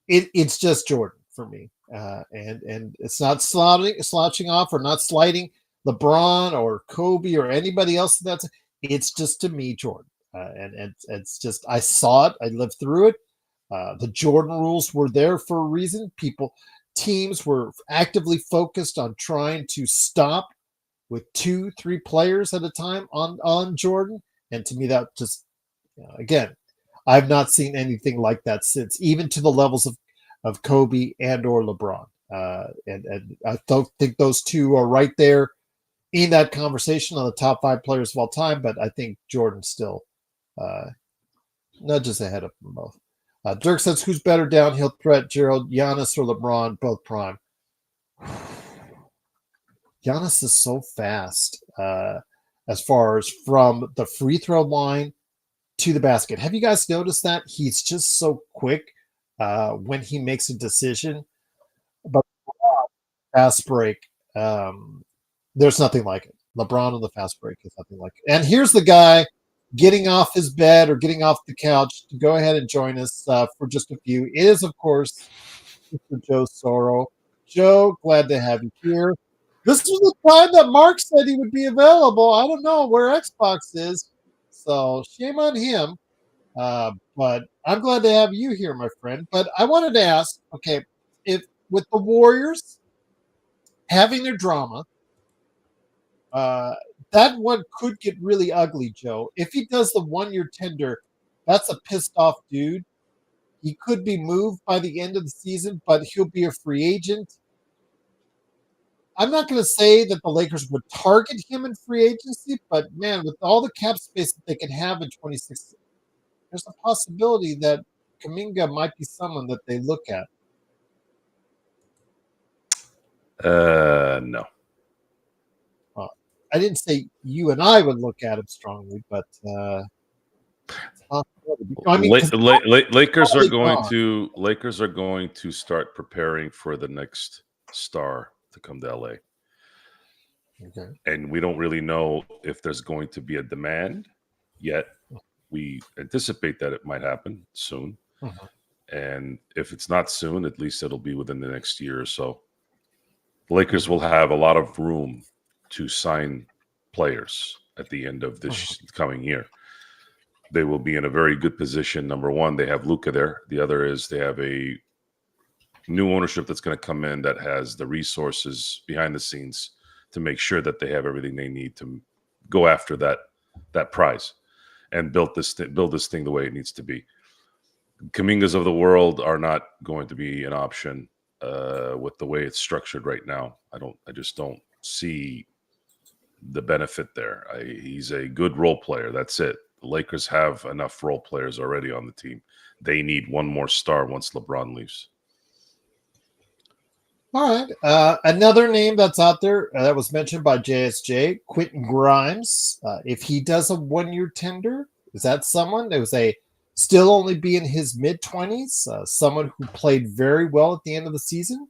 [SPEAKER 1] It's just Jordan for me, and it's not slouching off or not sliding LeBron or Kobe or anybody else. It's just, to me, Jordan, and it's just, I saw it, I lived through it. The Jordan rules were there for a reason. Teams were actively focused on trying to stop with 2-3 players at a time on Jordan. And to me, that just, again, I've not seen anything like that since, even to the levels of Kobe and or LeBron. And I don't think those two are right there in that conversation on the top 5 players of all time, but I think Jordan still nudges ahead of them both. Dirk says, who's better downhill threat, Gerald, Giannis or LeBron? Both prime. Giannis is so fast as far as from the free throw line to the basket. Have you guys noticed that? He's just so quick when he makes a decision. But fast break, there's nothing like it. LeBron on the fast break is nothing like it. And here's the guy getting off his bed or getting off the couch to go ahead and join us for just a few. It is, of course, Mr. Joe Soro. Joe, glad to have you here. This was the time that Mark said he would be available. I don't know where Xbox is, so shame on him. But I'm glad to have you here, my friend. But I wanted to ask, okay, if with the Warriors having their drama, uh, that one could get really ugly, Joe. If he does the 1 year tender, that's a pissed off dude. He could be moved by the end of the season, but he'll be a free agent. I'm not going to say that the Lakers would target him in free agency, but man, with all the cap space that they can have in 26, there's a possibility that Kuminga might be someone that they look at.
[SPEAKER 2] No.
[SPEAKER 1] I didn't say you and I would look at him strongly, but I mean,
[SPEAKER 2] Lakers are going to start preparing for the next star to come to LA.
[SPEAKER 1] Okay.
[SPEAKER 2] And we don't really know if there's going to be a demand yet. We anticipate that it might happen soon.
[SPEAKER 1] Uh-huh.
[SPEAKER 2] And if it's not soon, at least it'll be within the next year or so. The Lakers will have a lot of room to sign players at the end of this coming year. They will be in a very good position. Number one, they have Luka there. The other is they have a new ownership that's going to come in that has the resources behind the scenes to make sure that they have everything they need to go after that prize and build this thing the way it needs to be. Kumingas of the world are not going to be an option with the way it's structured right now. I just don't see the benefit there. He's a good role player. That's it. The Lakers have enough role players already on the team. They need one more star once LeBron leaves.
[SPEAKER 1] All right. Another name that's out there that was mentioned by JSJ, Quentin Grimes. If he does a 1 year tender, is that someone that was still only be in his mid-20s, someone who played very well at the end of the season?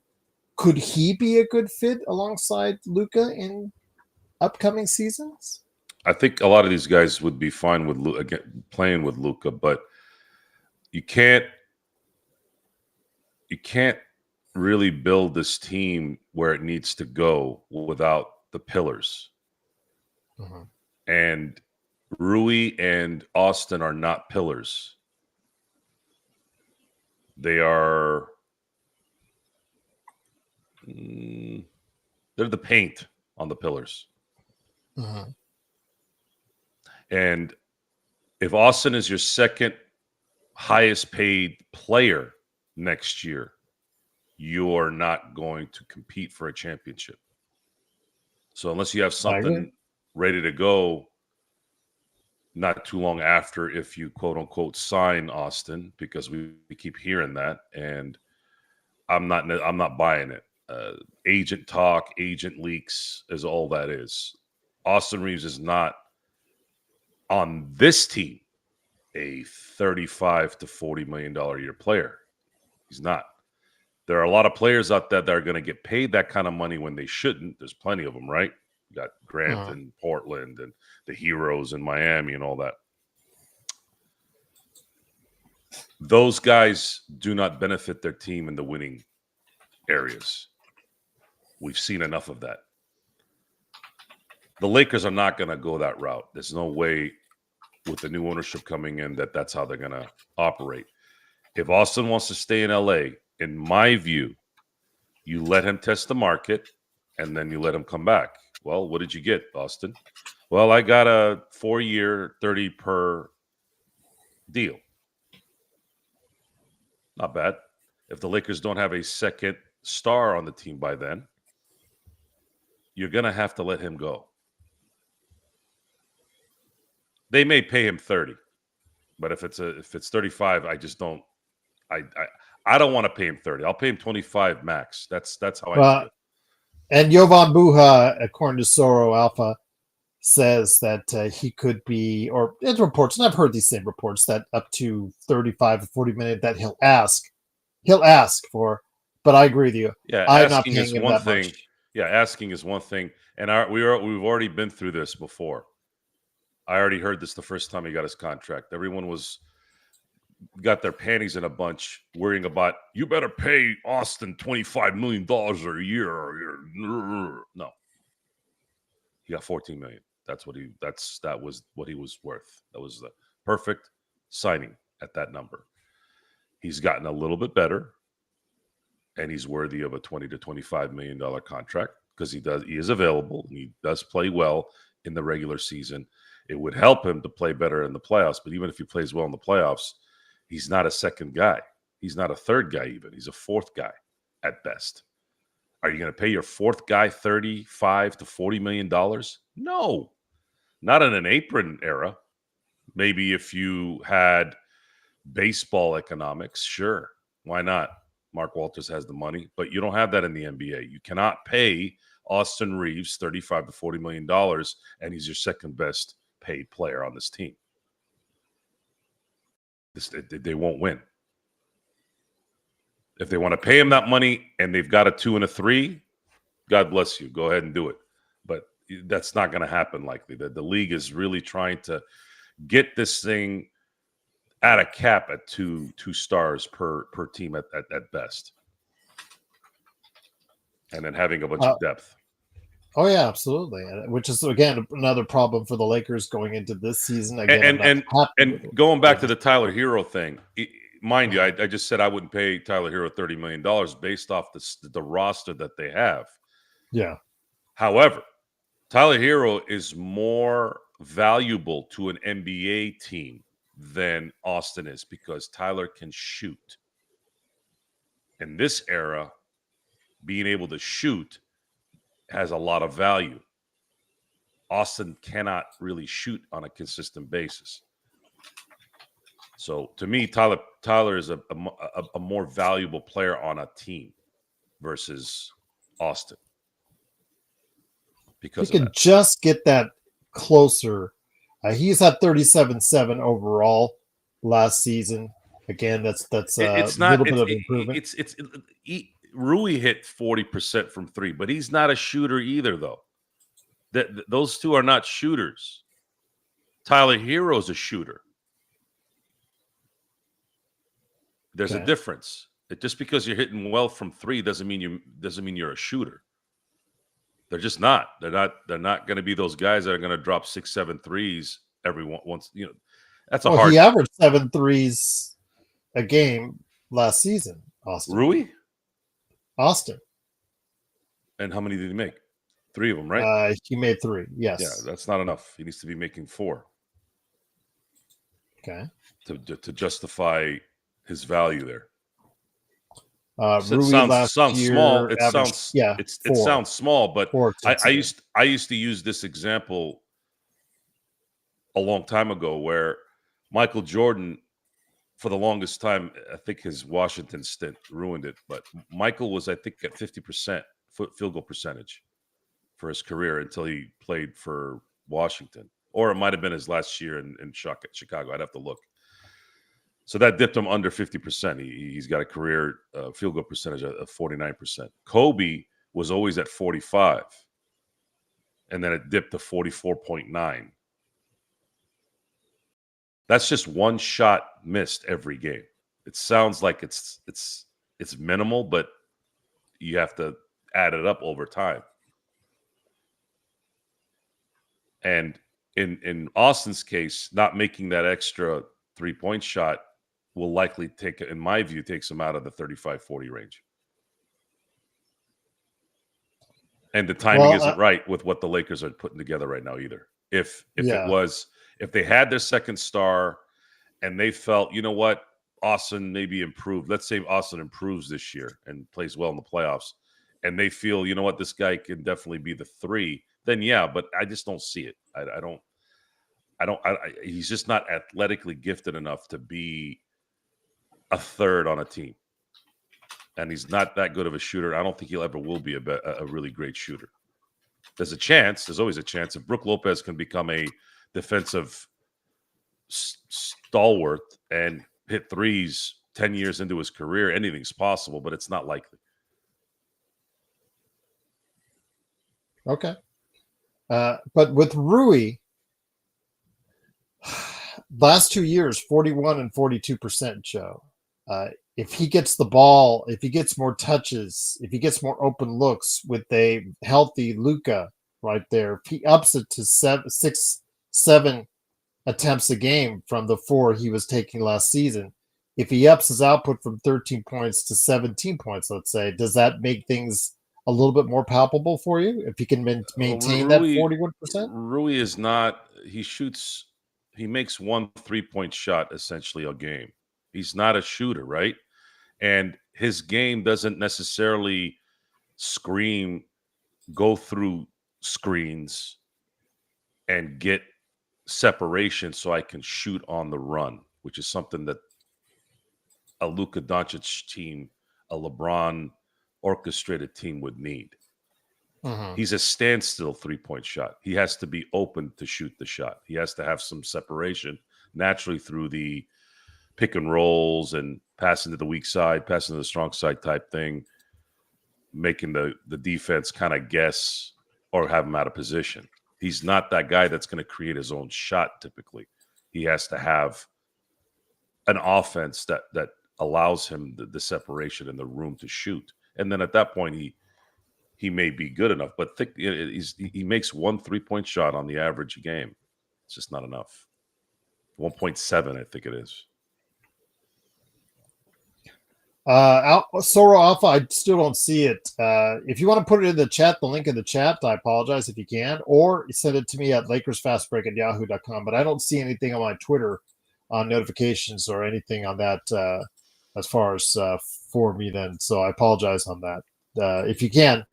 [SPEAKER 1] Could he be a good fit alongside Luka in upcoming seasons?
[SPEAKER 2] I think a lot of these guys would be fine with playing with Luka, but you can't really build this team where it needs to go without the pillars.
[SPEAKER 1] Uh-huh.
[SPEAKER 2] And Rui and Austin are not pillars. They are they're the paint on the pillars.
[SPEAKER 1] Uh-huh.
[SPEAKER 2] And if Austin is your second highest paid player next year, you are not going to compete for a championship. So unless you have something ready to go not too long after, if you quote unquote sign Austin, because we keep hearing that, and I'm not buying it. Agent talk, agent leaks is all that is. Austin Reeves is not on this team a $35 to $40 million a year player. He's not. There are a lot of players out there that are going to get paid that kind of money when they shouldn't. There's plenty of them, right? You got Grant in Portland and the Heroes in Miami and all that. Those guys do not benefit their team in the winning areas. We've seen enough of that. The Lakers are not going to go that route. There's no way with the new ownership coming in that's how they're going to operate. If Austin wants to stay in LA, in my view, you let him test the market and then you let him come back. Well, what did you get, Austin? Well, I got a 4-year, 30 per deal. Not bad. If the Lakers don't have a second star on the team by then, you're going to have to let him go. They may pay him 30, but if it's 35, I just don't. I don't want to pay him 30. I'll pay him 25 max. That's how I feel.
[SPEAKER 1] And Jovan Buha, according to Soro Alpha, says that he could be, or it reports, and I've heard these same reports, that up to 35 or 40 minutes that he'll ask for. But I agree with you.
[SPEAKER 2] Yeah,
[SPEAKER 1] I'm not
[SPEAKER 2] asking
[SPEAKER 1] paying
[SPEAKER 2] is
[SPEAKER 1] him
[SPEAKER 2] one
[SPEAKER 1] that
[SPEAKER 2] thing.
[SPEAKER 1] much.
[SPEAKER 2] Yeah, asking is one thing, and we've already been through this before. I already heard this the first time he got his contract. Everyone got their panties in a bunch, worrying about you better pay Austin $25 million a year. No, he got 14 million. That was what he was worth. That was the perfect signing at that number. He's gotten a little bit better, and he's worthy of a 20 to $25 million contract because he is available and he does play well in the regular season. It would help him to play better in the playoffs, but even if he plays well in the playoffs, he's not a second guy. He's not a third guy even. He's a fourth guy at best. Are you going to pay your fourth guy $35 to $40 million? No, not in an apron era. Maybe if you had baseball economics, sure. Why not? Mark Walters has the money, but you don't have that in the NBA. You cannot pay Austin Reeves $35 to $40 million, and he's your second best paid player on this team. They won't win. If they want to pay him that money and they've got a 2 and a 3, God bless you. Go ahead and do it. But that's not going to happen likely. The league is really trying to get this thing at a cap at two stars per team at best. And then having a bunch of depth.
[SPEAKER 1] Oh yeah, absolutely. Which is again another problem for the Lakers going into this season. Again,
[SPEAKER 2] and going back to the Tyler Hero thing, mind you, I just said I wouldn't pay Tyler Hero $30 million based off the roster that they have.
[SPEAKER 1] Yeah.
[SPEAKER 2] However, Tyler Hero is more valuable to an NBA team than Austin is because Tyler can shoot. In this era, being able to shoot has a lot of value. Austin cannot really shoot on a consistent basis. So to me, Tyler is a more valuable player on a team versus Austin. Because
[SPEAKER 1] he can just get that closer. He's at 37.7 overall last season. Again, that's
[SPEAKER 2] it's
[SPEAKER 1] a little bit of improvement.
[SPEAKER 2] Rui hit 40% from 3, but he's not a shooter either, though. Those two are not shooters. Tyler Hero's a shooter. There's a difference. Just because you're hitting well from 3 doesn't mean you're a shooter. They're just not. They're not going to be those guys that are going to drop 6, 7 threes every once. That's a hard.
[SPEAKER 1] He averaged 7 threes a game last season. Austin.
[SPEAKER 2] Rui?
[SPEAKER 1] Austin.
[SPEAKER 2] And how many did he make? 3 of them, right?
[SPEAKER 1] He made 3. Yes.
[SPEAKER 2] Yeah, that's not enough. He needs to be making 4.
[SPEAKER 1] Okay.
[SPEAKER 2] To justify his value there.
[SPEAKER 1] Rui
[SPEAKER 2] sounds
[SPEAKER 1] year
[SPEAKER 2] small. It
[SPEAKER 1] averaged,
[SPEAKER 2] sounds
[SPEAKER 1] yeah.
[SPEAKER 2] It sounds small, but
[SPEAKER 1] 4
[SPEAKER 2] I used to use this example a long time ago where Michael Jordan, for the longest time, I think his Washington stint ruined it, but Michael was, I think, at 50% field goal percentage for his career until he played for Washington. Or it might have been his last year in Chicago. I'd have to look. So that dipped him under 50%. He's got a career field goal percentage of 49%. Kobe was always at 45, and then it dipped to 44.9. That's just one shot missed every game. It sounds like it's minimal, but you have to add it up over time. And in Austin's case, not making that extra 3-point shot will likely in my view, takes him out of the 35-40 range. And the timing isn't right with what the Lakers are putting together right now either. If they had their second star and they felt, you know what, Austin maybe improved. Let's say Austin improves this year and plays well in the playoffs, and they feel, you know what, this guy can definitely be the 3. Then yeah, but I just don't see it. I don't. He's just not athletically gifted enough to be a third on a team. and he's not that good of a shooter. I don't think he'll ever will be a really great shooter. There's a chance. There's always a chance. If Brook Lopez can become a defensive stalwart and hit threes 10 years into his career, anything's possible, but it's not likely.
[SPEAKER 1] Okay. But with Rui, last 2 years, 41 and 42%, Joe. If he gets the ball, if he gets more touches, if he gets more open looks with a healthy Luka right there, if he ups it to 7 attempts a game from the 4 he was taking last season, if he ups his output from 13 points to 17 points, let's say, does that make things a little bit more palpable for you if he can maintain that 41%?
[SPEAKER 2] Rui is not, he makes 1 3-point shot essentially a game. He's not a shooter, right? And his game doesn't necessarily go through screens and get separation so I can shoot on the run, which is something that a Luka Doncic team, a LeBron orchestrated team would need. He's a standstill 3-point shot. He has to be open to shoot the shot. He has to have some separation naturally through the pick and rolls and passing to the weak side, passing to the strong side type thing, making the defense kind of guess or have him out of position. He's not that guy that's going to create his own shot typically. He has to have an offense that allows him the separation and the room to shoot. And then at that point, he may be good enough, but he makes 1 3-point shot on the average game. It's just not enough. 1.7, I think it is.
[SPEAKER 1] Soro Alpha, I still don't see it. If you want to put it in the chat, the link in the chat, I apologize if you can, or send it to me at LakersFastBreak@yahoo.com. But I don't see anything on my Twitter on notifications or anything on that as far as for me then. So I apologize on that. If you can,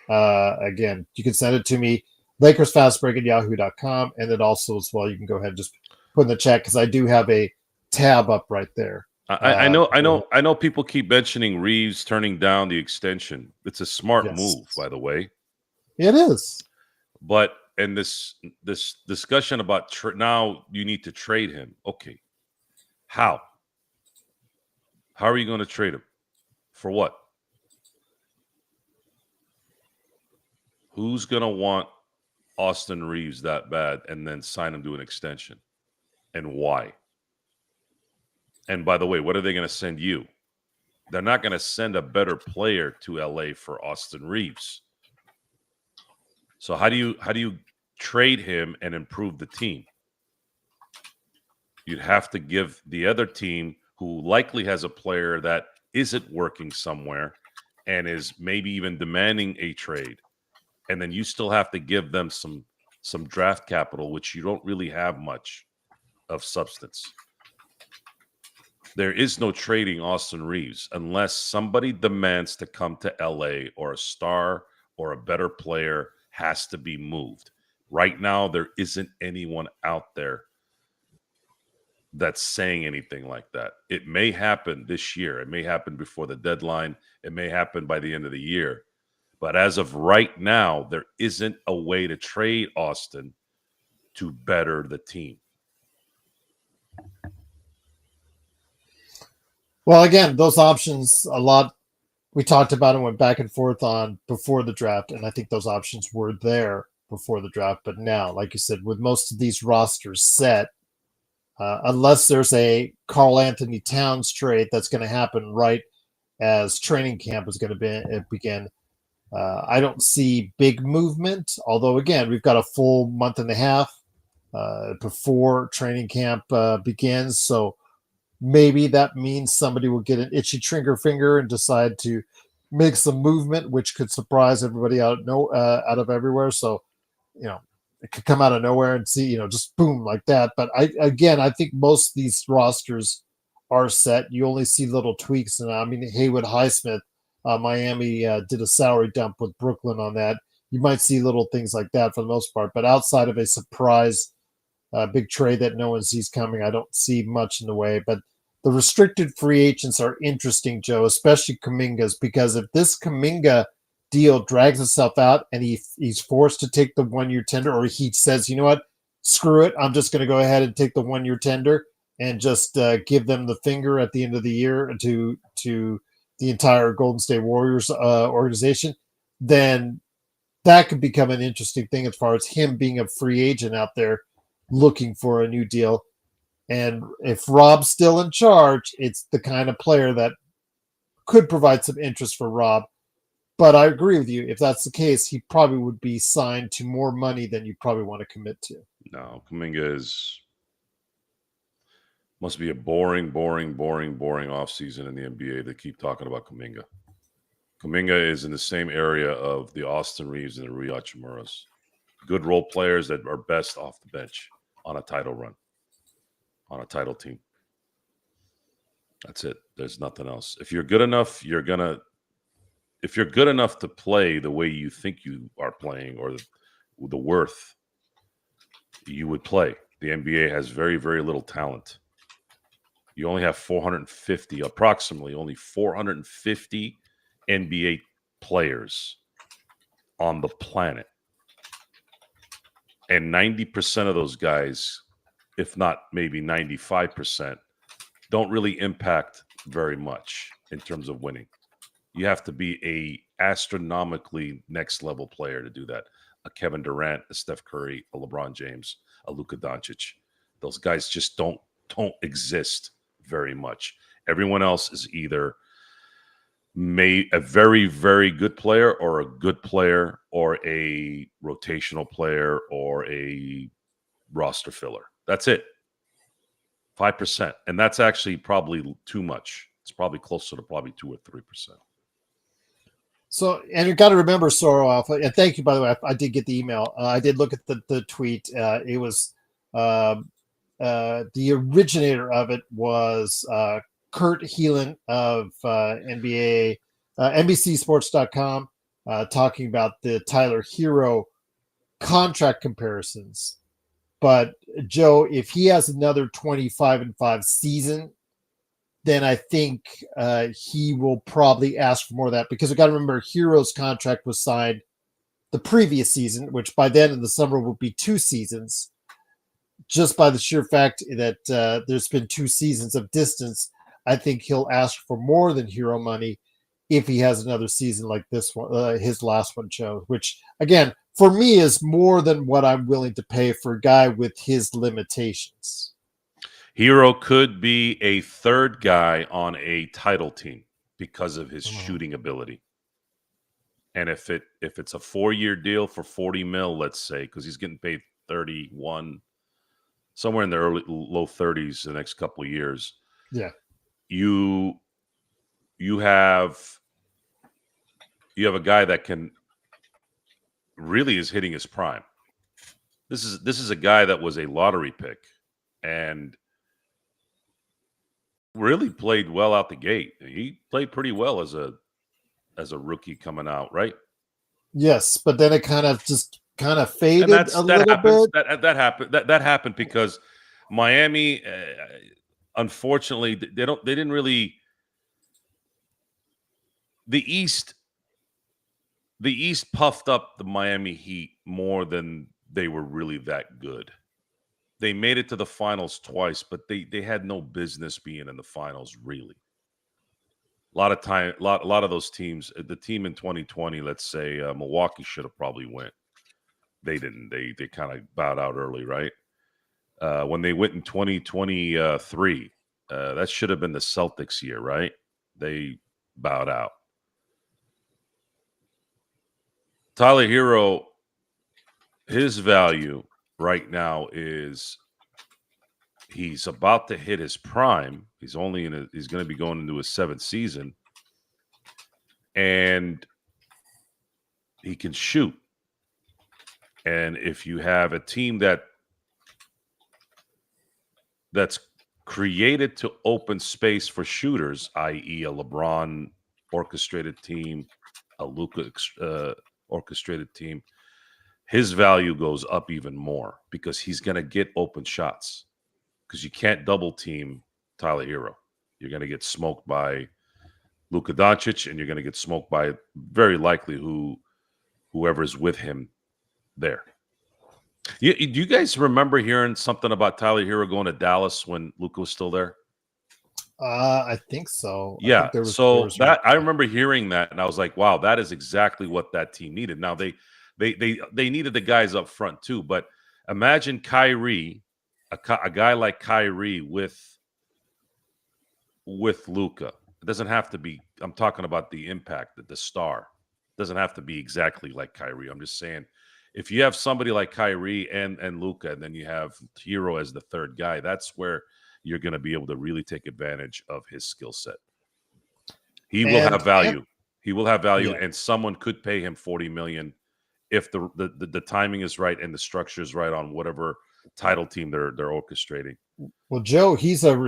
[SPEAKER 1] again, you can send it to me, LakersFastBreak@yahoo.com. And then also as well, you can go ahead and just put in the chat because I do have a tab up right there.
[SPEAKER 2] I know people keep mentioning Reeves turning down the extension. It's a smart move, by the way.
[SPEAKER 1] It is.
[SPEAKER 2] But in this discussion about now you need to trade him. Okay. How? How are you going to trade him? For what? Who's going to want Austin Reeves that bad and then sign him to an extension? And why? And by the way, what are they going to send you? They're not going to send a better player to LA for Austin Reeves. So how do you trade him and improve the team? You'd have to give the other team, who likely has a player that isn't working somewhere and is maybe even demanding a trade, and then you still have to give them some draft capital, which you don't really have much of substance. There is no trading Austin Reeves unless somebody demands to come to LA or a star or a better player has to be moved. Right now, there isn't anyone out there that's saying anything like that. It may happen this year. It may happen before the deadline. It may happen by the end of the year. But as of right now, there isn't a way to trade Austin to better the team.
[SPEAKER 1] Well, again, those options, a lot we talked about and went back and forth on before the draft, and I think those options were there before the draft. But now, like you said, with most of these rosters set, unless there's a Karl Anthony Towns trade that's going to happen right as training camp is going to begin, I don't see big movement. Although, again, we've got a full month and a half before training camp begins, so maybe that means somebody will get an itchy trigger finger and decide to make some movement, which could surprise everybody out of everywhere. So, it could come out of nowhere and see, just boom like that. But I think most of these rosters are set. You only see little tweaks. And I mean, Haywood Highsmith, Miami did a salary dump with Brooklyn on that. You might see little things like that for the most part. But outside of a surprise big trade that no one sees coming, I don't see much in the way. But the restricted free agents are interesting, Joe, especially Kuminga's, because if this Kuminga deal drags itself out and he's forced to take the 1 year tender, or he says, you know what, screw it, I'm just going to go ahead and take the 1 year tender and just give them the finger at the end of the year to the entire Golden State Warriors organization, then that could become an interesting thing as far as him being a free agent out there looking for a new deal. And if Rob's still in charge, it's the kind of player that could provide some interest for Rob. But I agree with you. If that's the case, he probably would be signed to more money than you probably want to commit to.
[SPEAKER 2] No, Kuminga must be a boring offseason in the NBA to keep talking about Kuminga. Kuminga is in the same area of the Austin Reeves and the Rui Hachimuras. Good role players that are best off the bench on a title run, on a title team. That's it. There's nothing else. If you're good enough, if you're good enough to play the way you think you are playing, or the worth, you would play. The NBA has very, very little talent. You only have approximately only 450 NBA players on the planet. And 90% of those guys, if not maybe 95%, don't really impact very much in terms of winning. You have to be a astronomically next level player to do that. A Kevin Durant, a Steph Curry, a LeBron James, a Luka Doncic. Those guys just don't exist very much. Everyone else is either a very, very good player, or a good player, or a rotational player, or a roster filler. That's it. 5%. And that's actually probably too much. It's probably closer to probably 2 or 3%.
[SPEAKER 1] So, and you got to remember, Soro Alpha, and thank you, by the way. I did get the email. I did look at the tweet. It was the originator of it was Kurt Heelan of NBA, NBCSports.com, talking about the Tyler Hero contract comparisons. But Joe, if he has another 25-5 season, then I think he will probably ask for more of that, because I got to remember Hero's contract was signed the previous season, which by then in the summer will be 2 seasons. Just by the sheer fact that there's been 2 seasons of distance, I think he'll ask for more than Hero money if he has another season like this one, his last one, Joe, which again, for me, is more than what I'm willing to pay for a guy with his limitations.
[SPEAKER 2] Hero could be a third guy on a title team because of his shooting ability. And if it's a 4-year deal for $40 million, let's say, because he's getting paid 31, somewhere in the low 30s the next couple of years.
[SPEAKER 1] Yeah.
[SPEAKER 2] You have a guy that can really is hitting his prime. This is a guy that was a lottery pick and really played well out the gate. He played pretty well as a rookie coming out, right?
[SPEAKER 1] Yes, but then it kind of faded a little
[SPEAKER 2] happens.
[SPEAKER 1] bit.
[SPEAKER 2] That happened because Miami, unfortunately, they didn't really. The East puffed up the Miami Heat more than they were really that good. They made it to the finals twice, but they had no business being in the finals, really. A lot of those teams, the team in 2020, let's say Milwaukee should have probably went. They didn't. They kind of bowed out early, right? When they went in 2023, that should have been the Celtics year, right? They bowed out. Tyler Hero, his value right now is he's about to hit his prime. He's going to be going into his 7th season, and he can shoot. And if you have a team that's created to open space for shooters, i.e. a LeBron orchestrated team, a Luka orchestrated team, his value goes up even more because he's going to get open shots because you can't double team Tyler Hero. You're going to get smoked by Luka Doncic, and you're going to get smoked by very likely whoever is with him there. Do you guys remember hearing something about Tyler Hero going to Dallas when Luka was still there?
[SPEAKER 1] I think so. I
[SPEAKER 2] Yeah.
[SPEAKER 1] think there was
[SPEAKER 2] So that I remember hearing that, and I was like, "Wow, that is exactly what that team needed." Now they needed the guys up front too, but imagine Kyrie, a guy like Kyrie with Luka. It doesn't have to be. I'm talking about the impact, the star. It doesn't have to be exactly like Kyrie. I'm just saying, if you have somebody like Kyrie and Luka, and then you have Hero as the third guy, that's where you're going to be able to really take advantage of his skill set. He will have value. He will have value, and someone could pay him $40 million if the timing is right and the structure is right on whatever title team they're orchestrating.
[SPEAKER 1] Well, Joe, he's an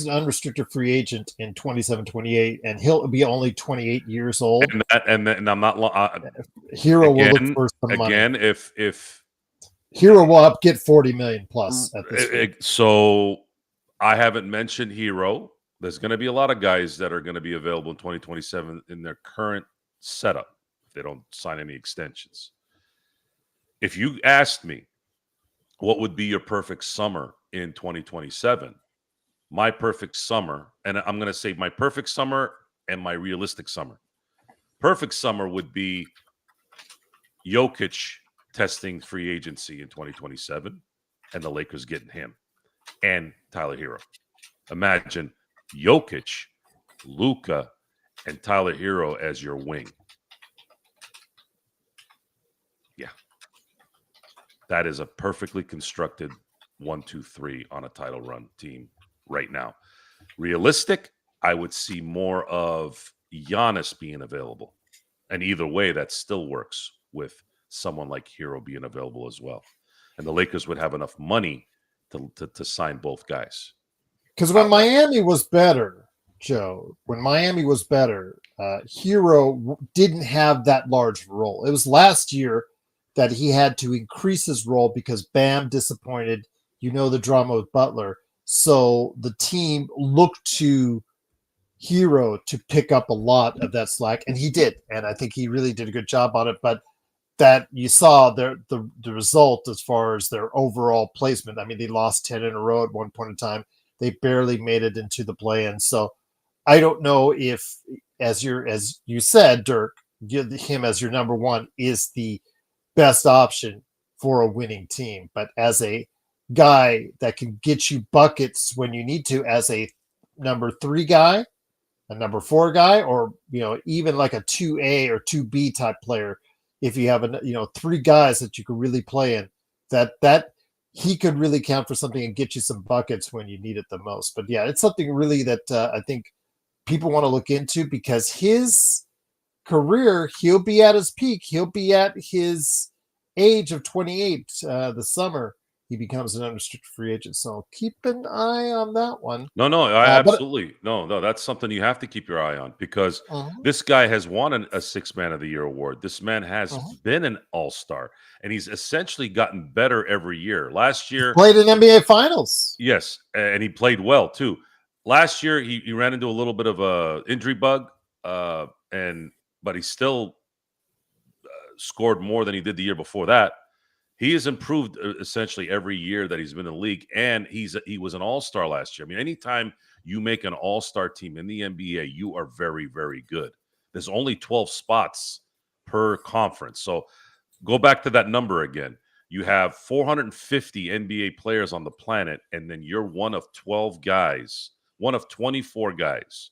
[SPEAKER 1] unrestricted free agent in 27-28, and he'll be only 28 years old.
[SPEAKER 2] And I'm not
[SPEAKER 1] Hero will look for some money.
[SPEAKER 2] Again, if
[SPEAKER 1] Hero will get 40 million plus at this point.
[SPEAKER 2] So I haven't mentioned Hero. There's going to be a lot of guys that are going to be available in 2027 in their current setup if they don't sign any extensions. If you asked me what would be your perfect summer in 2027, my perfect summer, and I'm going to say my perfect summer and my realistic summer. Perfect summer would be Jokic testing free agency in 2027 and the Lakers getting him and Tyler Hero. Imagine Jokic, Luka, and Tyler Hero as your wing. Yeah. That is a perfectly constructed 1-2-3 on a title run team right now. Realistic, I would see more of Giannis being available. And either way, that still works with someone like Hero being available as well. And the Lakers would have enough money to sign both guys.
[SPEAKER 1] Because when Miami was better, Joe, Hero didn't have that large role. It was last year that he had to increase his role because Bam disappointed. You know the drama with Butler. So the team looked to Hero to pick up a lot of that slack, and he did. And I think he really did a good job on it. But that you saw the result as far as their overall placement. I mean, they lost 10 in a row at one point in time. They barely made it into the play-in. So I don't know if, as you said, Dirk, him as your number one is the best option for a winning team. But as a guy that can get you buckets when you need to, as a number 3 guy, a number 4 guy, or even like a 2A or 2B type player, if you have 3 guys that you can really play in, that he could really count for something and get you some buckets when you need it the most. But yeah, it's something really that I think people want to look into, because his career, he'll be at his peak. He'll be at his age of 28 the summer. He becomes an unrestricted free agent. So keep an eye on that one.
[SPEAKER 2] No, absolutely. No, that's something you have to keep your eye on, because this guy has won a Sixth Man of the Year award. This man has been an all-star, and he's essentially gotten better every year. Last year,
[SPEAKER 1] played in NBA Finals.
[SPEAKER 2] Yes, and he played well too. Last year, he ran into a little bit of a injury bug, but he still scored more than he did the year before that. He has improved essentially every year that he's been in the league, and he was an all-star last year. I mean, anytime you make an all-star team in the NBA, you are very, very good. There's only 12 spots per conference. So go back to that number again. You have 450 NBA players on the planet, and then you're one of 12 guys, one of 24 guys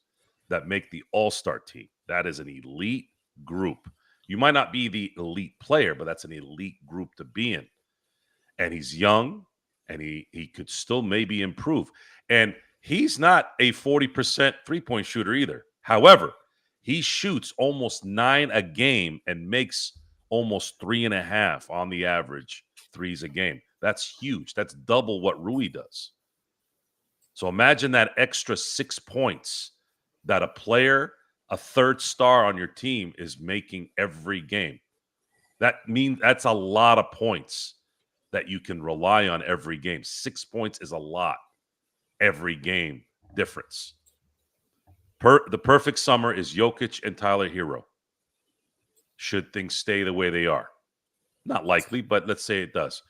[SPEAKER 2] that make the all-star team. That is an elite group. You might not be the elite player, but that's an elite group to be in. And he's young, and he could still maybe improve. And he's not a 40% three-point shooter either. However, he shoots almost 9 a game and makes almost 3.5 on the average threes a game. That's huge. That's double what Rui does. So imagine that extra 6 points that a player, a third star on your team, is making every game. That means that's a lot of points that you can rely on every game. 6 points is a lot every game difference. The perfect summer is Jokic and Tyler Hero. Should things stay the way they are? Not likely, but let's say it does.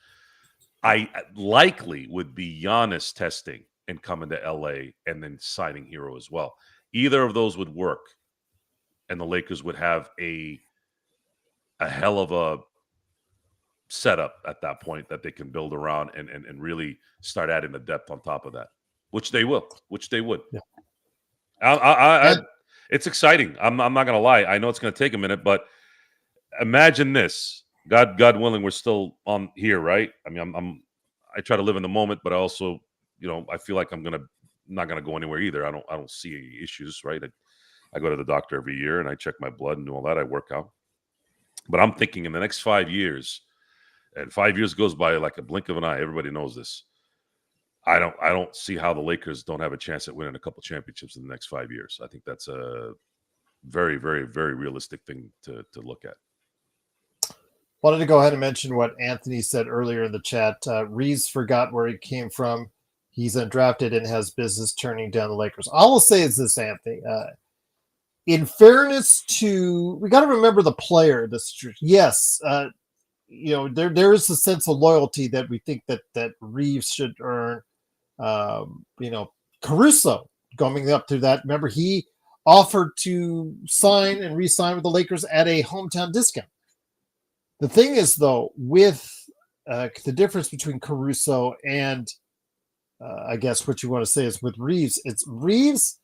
[SPEAKER 2] I likely would be Giannis testing and coming to LA and then signing Hero as well. Either of those would work, and the Lakers would have a hell of a setup at that point that they can build around and really start adding the depth on top of that, which they will, which they would.
[SPEAKER 1] Yeah.
[SPEAKER 2] It's exciting. I'm not going to lie. I know it's going to take a minute, but imagine this. God willing, we're still on here, right? I mean, I try to live in the moment, but I also, I feel like I'm not gonna go anywhere either. I don't see any issues, right? I go to the doctor every year and I check my blood and do all that. I work out, but I'm thinking in the next 5 years, and 5 years goes by like a blink of an eye. Everybody knows this. I don't see how the Lakers don't have a chance at winning a couple championships in the next 5 years. I think that's a very, very, very realistic thing to look at.
[SPEAKER 1] Wanted to go ahead and mention what Anthony said earlier in the chat. Reeves forgot where he came from. He's undrafted and has business turning down the Lakers. All I'll say is this, Anthony. In fairness to, we got to remember the player. Yes, there is a sense of loyalty that we think that Reeves should earn. Caruso going up through that. Remember, he offered to sign and re-sign with the Lakers at a hometown discount. The thing is, though, with the difference between Caruso and I guess what you want to say is with Reeves, it's Reeves.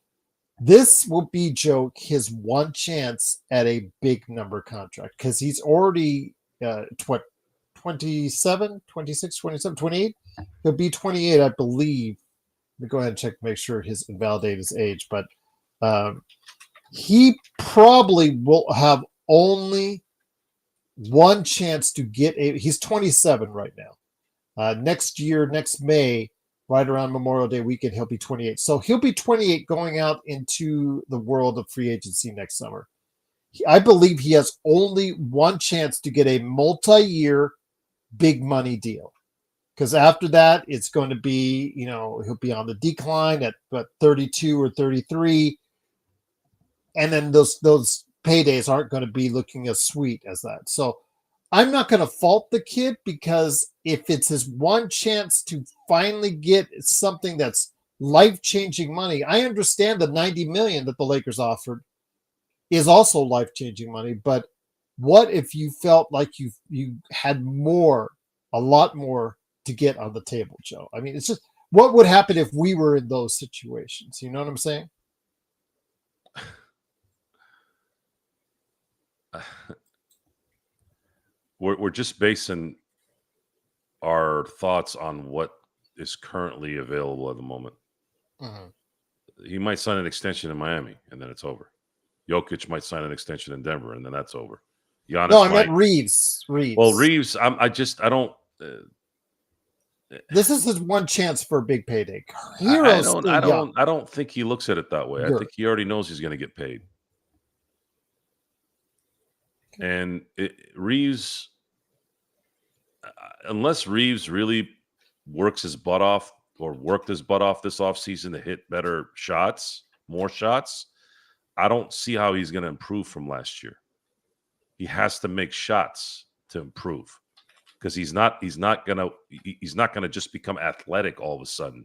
[SPEAKER 1] This will be, Joe, his one chance at a big number contract because he's already 27, 26, 27, 28. He'll be 28, I believe. Let me go ahead and check to make sure his invalidate his age, but he probably will have only one chance to get he's 27 right now. Next year, next May, right around Memorial Day weekend, he'll be 28. So he'll be 28 going out into the world of free agency next summer. I believe he has only one chance to get a multi-year big money deal. Because after that, it's going to be, he'll be on the decline at 32 or 33. And then those paydays aren't going to be looking as sweet as that. So I'm not going to fault the kid because if it's his one chance to finally get something that's life-changing money, I understand the $90 million that the Lakers offered is also life-changing money. But what if you felt like you had a lot more to get on the table, Joe? I mean, it's just what would happen if we were in those situations? You know what I'm saying?
[SPEAKER 2] We're just basing our thoughts on what is currently available at the moment. Mm-hmm. He might sign an extension in Miami, and then it's over. Jokic might sign an extension in Denver, and then that's over. Giannis
[SPEAKER 1] no, I meant Reeves.
[SPEAKER 2] Well, Reeves, I don't.
[SPEAKER 1] This is his one chance for a big payday.
[SPEAKER 2] I don't think he looks at it that way. I think he already knows he's going to get paid. And Reeves, unless Reeves really worked his butt off this offseason to hit better shots, more shots, I don't see how he's going to improve from last year. He has to make shots to improve because he's not going to just become athletic all of a sudden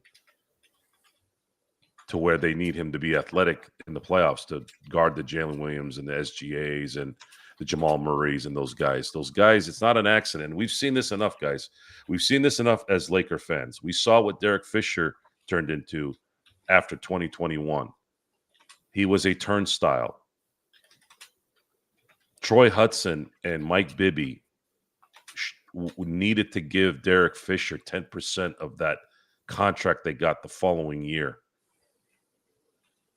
[SPEAKER 2] to where they need him to be athletic in the playoffs to guard the Jalen Williams and the SGAs and the Jamal Murrays and those guys. Those guys, it's not an accident. We've seen this enough, guys. We've seen this enough as Laker fans. We saw what Derek Fisher turned into after 2021. He was a turnstile. Troy Hudson and Mike Bibby needed to give Derek Fisher 10% of that contract they got the following year.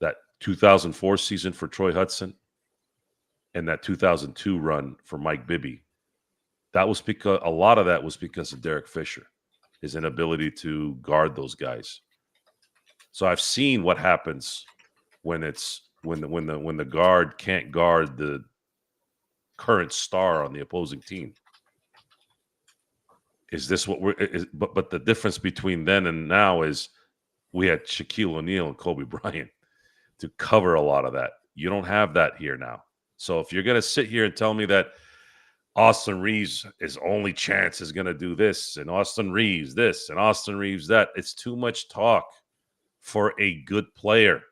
[SPEAKER 2] That 2004 season for Troy Hudson and that 2002 run for Mike Bibby. That was because a lot of that was because of Derek Fisher, his inability to guard those guys. So I've seen what happens when the guard can't guard the current star on the opposing team. Is this what but the difference between then and now is we had Shaquille O'Neal and Kobe Bryant to cover a lot of that. You don't have that here now. So if you're going to sit here and tell me that Austin Reeves, his only chance is going to do this, and Austin Reeves this, and Austin Reeves that, it's too much talk for a good player.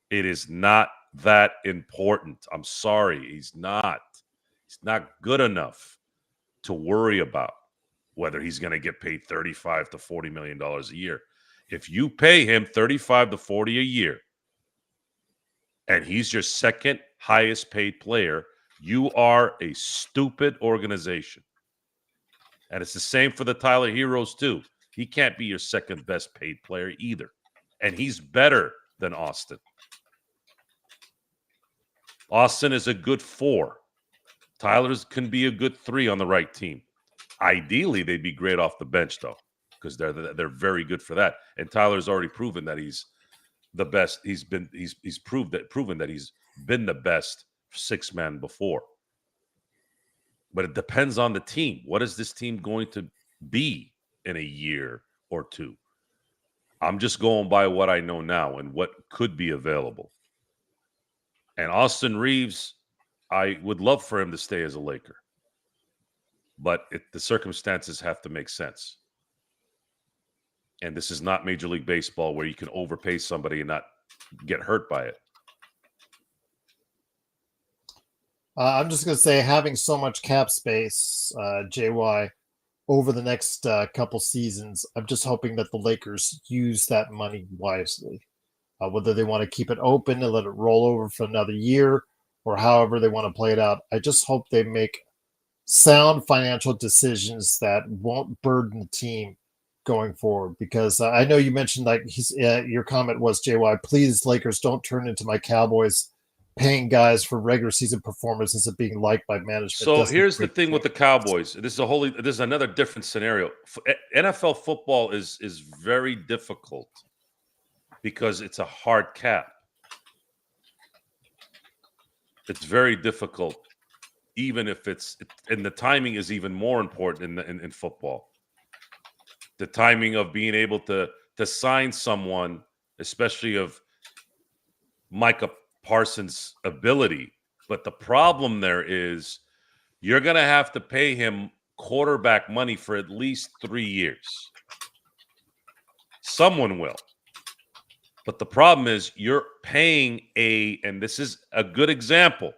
[SPEAKER 2] It is not that important. I'm sorry. He's not. He's not good enough to worry about whether he's going to get paid $35 to $40 million a year. If you pay him $35 to $40 a year, and he's your second highest paid player, you are a stupid organization. And it's the same for the Tyler Heroes, too. He can't be your second best paid player either. And he's better than Austin. Austin is a good 4. Tyler's can be a good 3 on the right team. Ideally, they'd be great off the bench, though, because they're very good for that. And Tyler's already proven that he's the best. He's proven that he's been the best 6-man before. But it depends on the team. What is this team going to be in a year or 2? I'm just going by what I know now and what could be available. And Austin Reeves, I would love for him to stay as a Laker. But the circumstances have to make sense. And this is not Major League Baseball where you can overpay somebody and not get hurt by it.
[SPEAKER 1] I'm just going to say, having so much cap space, JY, over the next couple seasons, I'm just hoping that the Lakers use that money wisely. Whether they want to keep it open and let it roll over for another year or however they want to play it out. I just hope they make sound financial decisions that won't burden the team going forward. Because I know you mentioned, like, your comment was, JY, please, Lakers, don't turn into my Cowboys paying guys for regular season performances and being liked by management.
[SPEAKER 2] So here's the thing with the Cowboys. This is another different scenario. NFL football is very difficult because it's a hard cap. It's very difficult, even if and the timing is even more important in football. The timing of being able to sign someone, especially of Micah Parsons' ability. But the problem there is you're going to have to pay him quarterback money for at least 3 years. Someone will. But the problem is you're paying and this is a good example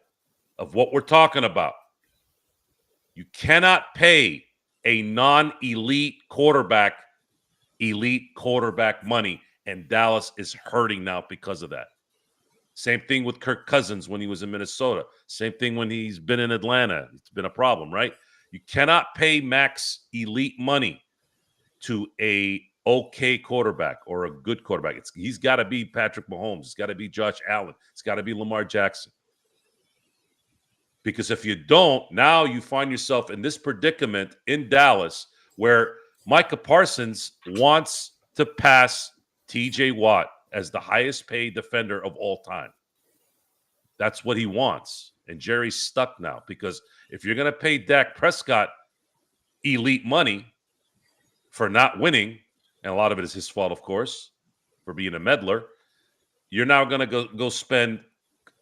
[SPEAKER 2] of what we're talking about. You cannot pay a non-elite quarterback money, and Dallas is hurting now because of that. Same thing with Kirk Cousins when he was in Minnesota. Same thing when he's been in Atlanta. It's been a problem, right? You cannot pay max elite money to a okay quarterback or a good quarterback. He's got to be Patrick Mahomes. It's got to be Josh Allen. It's got to be Lamar Jackson. Because if you don't, now you find yourself in this predicament in Dallas where Micah Parsons wants to pass TJ Watt as the highest paid defender of all time. That's what he wants. And Jerry's stuck now because if you're going to pay Dak Prescott elite money for not winning, and a lot of it is his fault, of course, for being a meddler, you're now going to go spend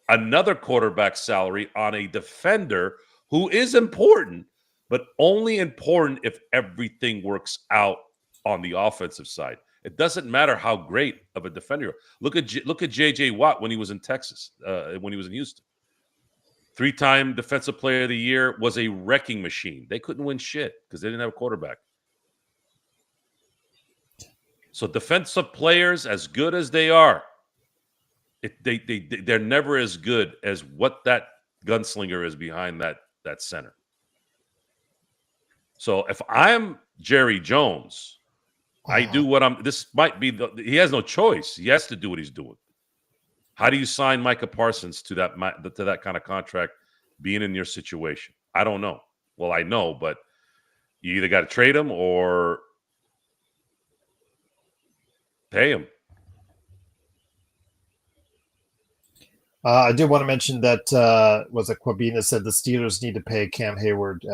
[SPEAKER 2] another quarterback salary on a defender who is important, but only important if everything works out on the offensive side. It doesn't matter how great of a defender you are. Look at J.J. Watt when he was in Texas, when he was in Houston. 3-time Defensive Player of the Year, was a wrecking machine. They couldn't win shit because they didn't have a quarterback. So defensive players, as good as they are, they're never as good as what that gunslinger is behind that center. So if I'm Jerry Jones, I do what this might be he has no choice. He has to do what he's doing. How do you sign Micah Parsons to that kind of contract being in your situation? I don't know. Well, I know, but you either got to trade him or pay him.
[SPEAKER 1] I did want to mention that was it Quabina said the Steelers need to pay Cam Hayward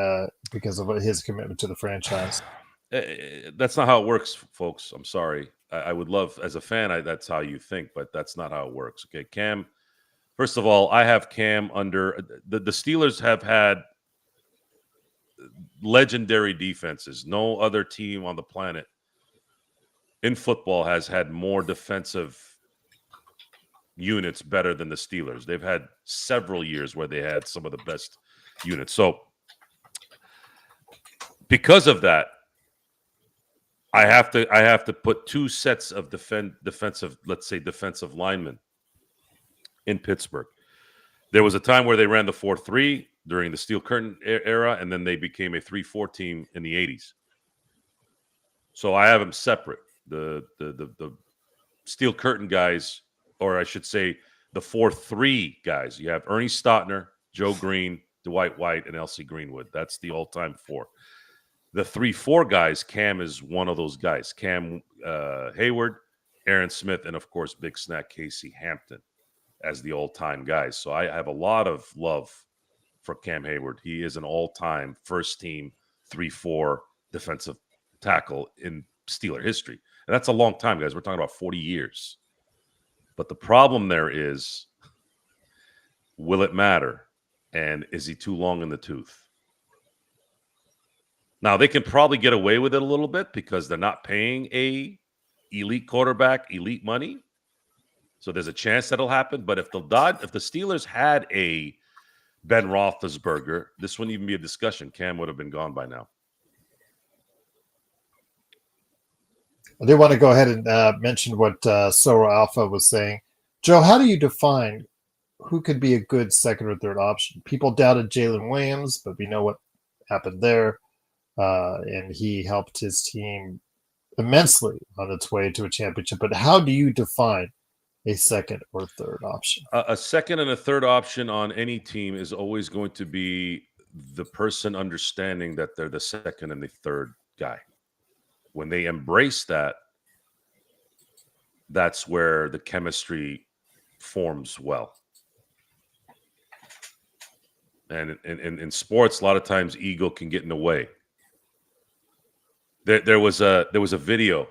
[SPEAKER 1] because of his commitment to the franchise.
[SPEAKER 2] That's not how it works, folks. I'm sorry. I would love, as a fan, that's how you think, but that's not how it works. Okay, Cam. First of all, I have Cam under the Steelers have had legendary defenses. No other team on the planet in football has had more defensive units better than the Steelers. They've had several years where they had some of the best units. So because of that, I have to put two sets of defensive, let's say defensive linemen in Pittsburgh. There was a time where they ran the 4-3 during the Steel Curtain era, and then they became a 3-4 team in the 80s. So I have them separate. The Steel Curtain guys, or I should say the 4-3 guys. You have Ernie Stotner, Joe Green, Dwight White, and L.C. Greenwood. That's the all-time four. The 3-4 guys, Cam is one of those guys. Cam Hayward, Aaron Smith, and, of course, Big Snack Casey Hampton as the all-time guys. So I have a lot of love for Cam Hayward. He is an all-time first-team 3-4 defensive tackle in Steeler history. And that's a long time, guys. We're talking about 40 years. But the problem there is, will it matter? And is he too long in the tooth? Now, they can probably get away with it a little bit because they're not paying a elite quarterback elite money. So there's a chance that'll happen. But if the Steelers had a Ben Roethlisberger, this wouldn't even be a discussion. Cam would have been gone by now.
[SPEAKER 1] I do want to go ahead and mention what Sora Alpha was saying. Joe, how do you define who could be a good second or third option? People doubted Jalen Williams, but we know what happened there. And he helped his team immensely on its way to a championship. But how do you define a second or third option?
[SPEAKER 2] A second and a third option on any team is always going to be the person understanding that they're the second and the third guy. When they embrace that, that's where the chemistry forms well. And in sports, a lot of times ego can get in the way. There was a video.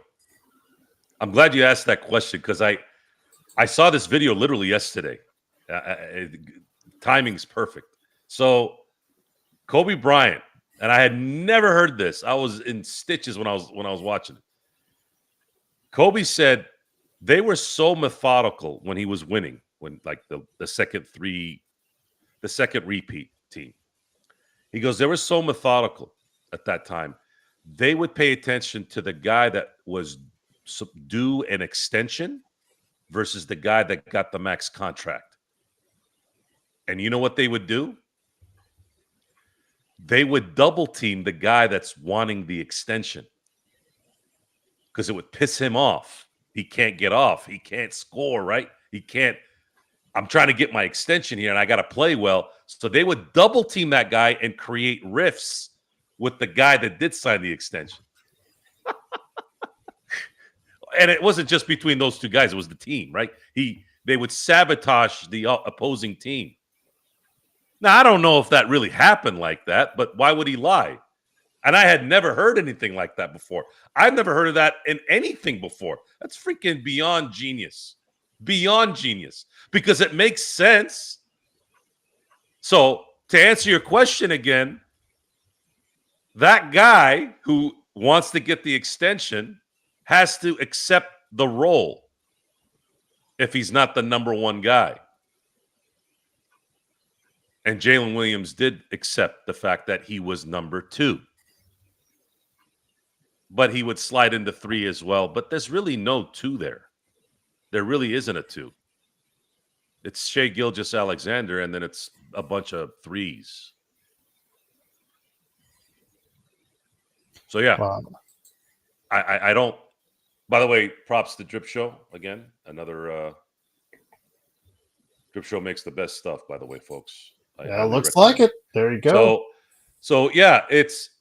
[SPEAKER 2] I'm glad you asked that question because I saw this video literally yesterday. Timing's perfect. So Kobe Bryant, and I had never heard this. I was in stitches when I was watching it. Kobe said they were so methodical when he was winning, when like the second repeat team. He goes, they were so methodical at that time. They would pay attention to the guy that was due an extension versus the guy that got the max contract. And you know what they would do? They would double team the guy that's wanting the extension because it would piss him off. He can't get off. He can't score, right? He can't. I'm trying to get my extension here and I got to play well. So they would double team that guy and create rifts with the guy that did sign the extension. And it wasn't just between those two guys. It was the team, right? They would sabotage the opposing team. Now, I don't know if that really happened like that, but why would he lie? And I had never heard anything like that before. I've never heard of that in anything before. That's freaking beyond genius. Beyond genius. Because it makes sense. So, to answer your question again, that guy who wants to get the extension has to accept the role if he's not the number one guy. And Jalen Williams did accept the fact that he was number two. But he would slide into three as well. But there's really no two there. There really isn't a two. It's Shea Gilgeous-Alexander, and then it's a bunch of threes. So, yeah.
[SPEAKER 1] Wow.
[SPEAKER 2] I don't. By the way, props to Drip Show again. Another Drip Show makes the best stuff, by the way, folks.
[SPEAKER 1] Yeah, looks like it. There you go.
[SPEAKER 2] So yeah, it's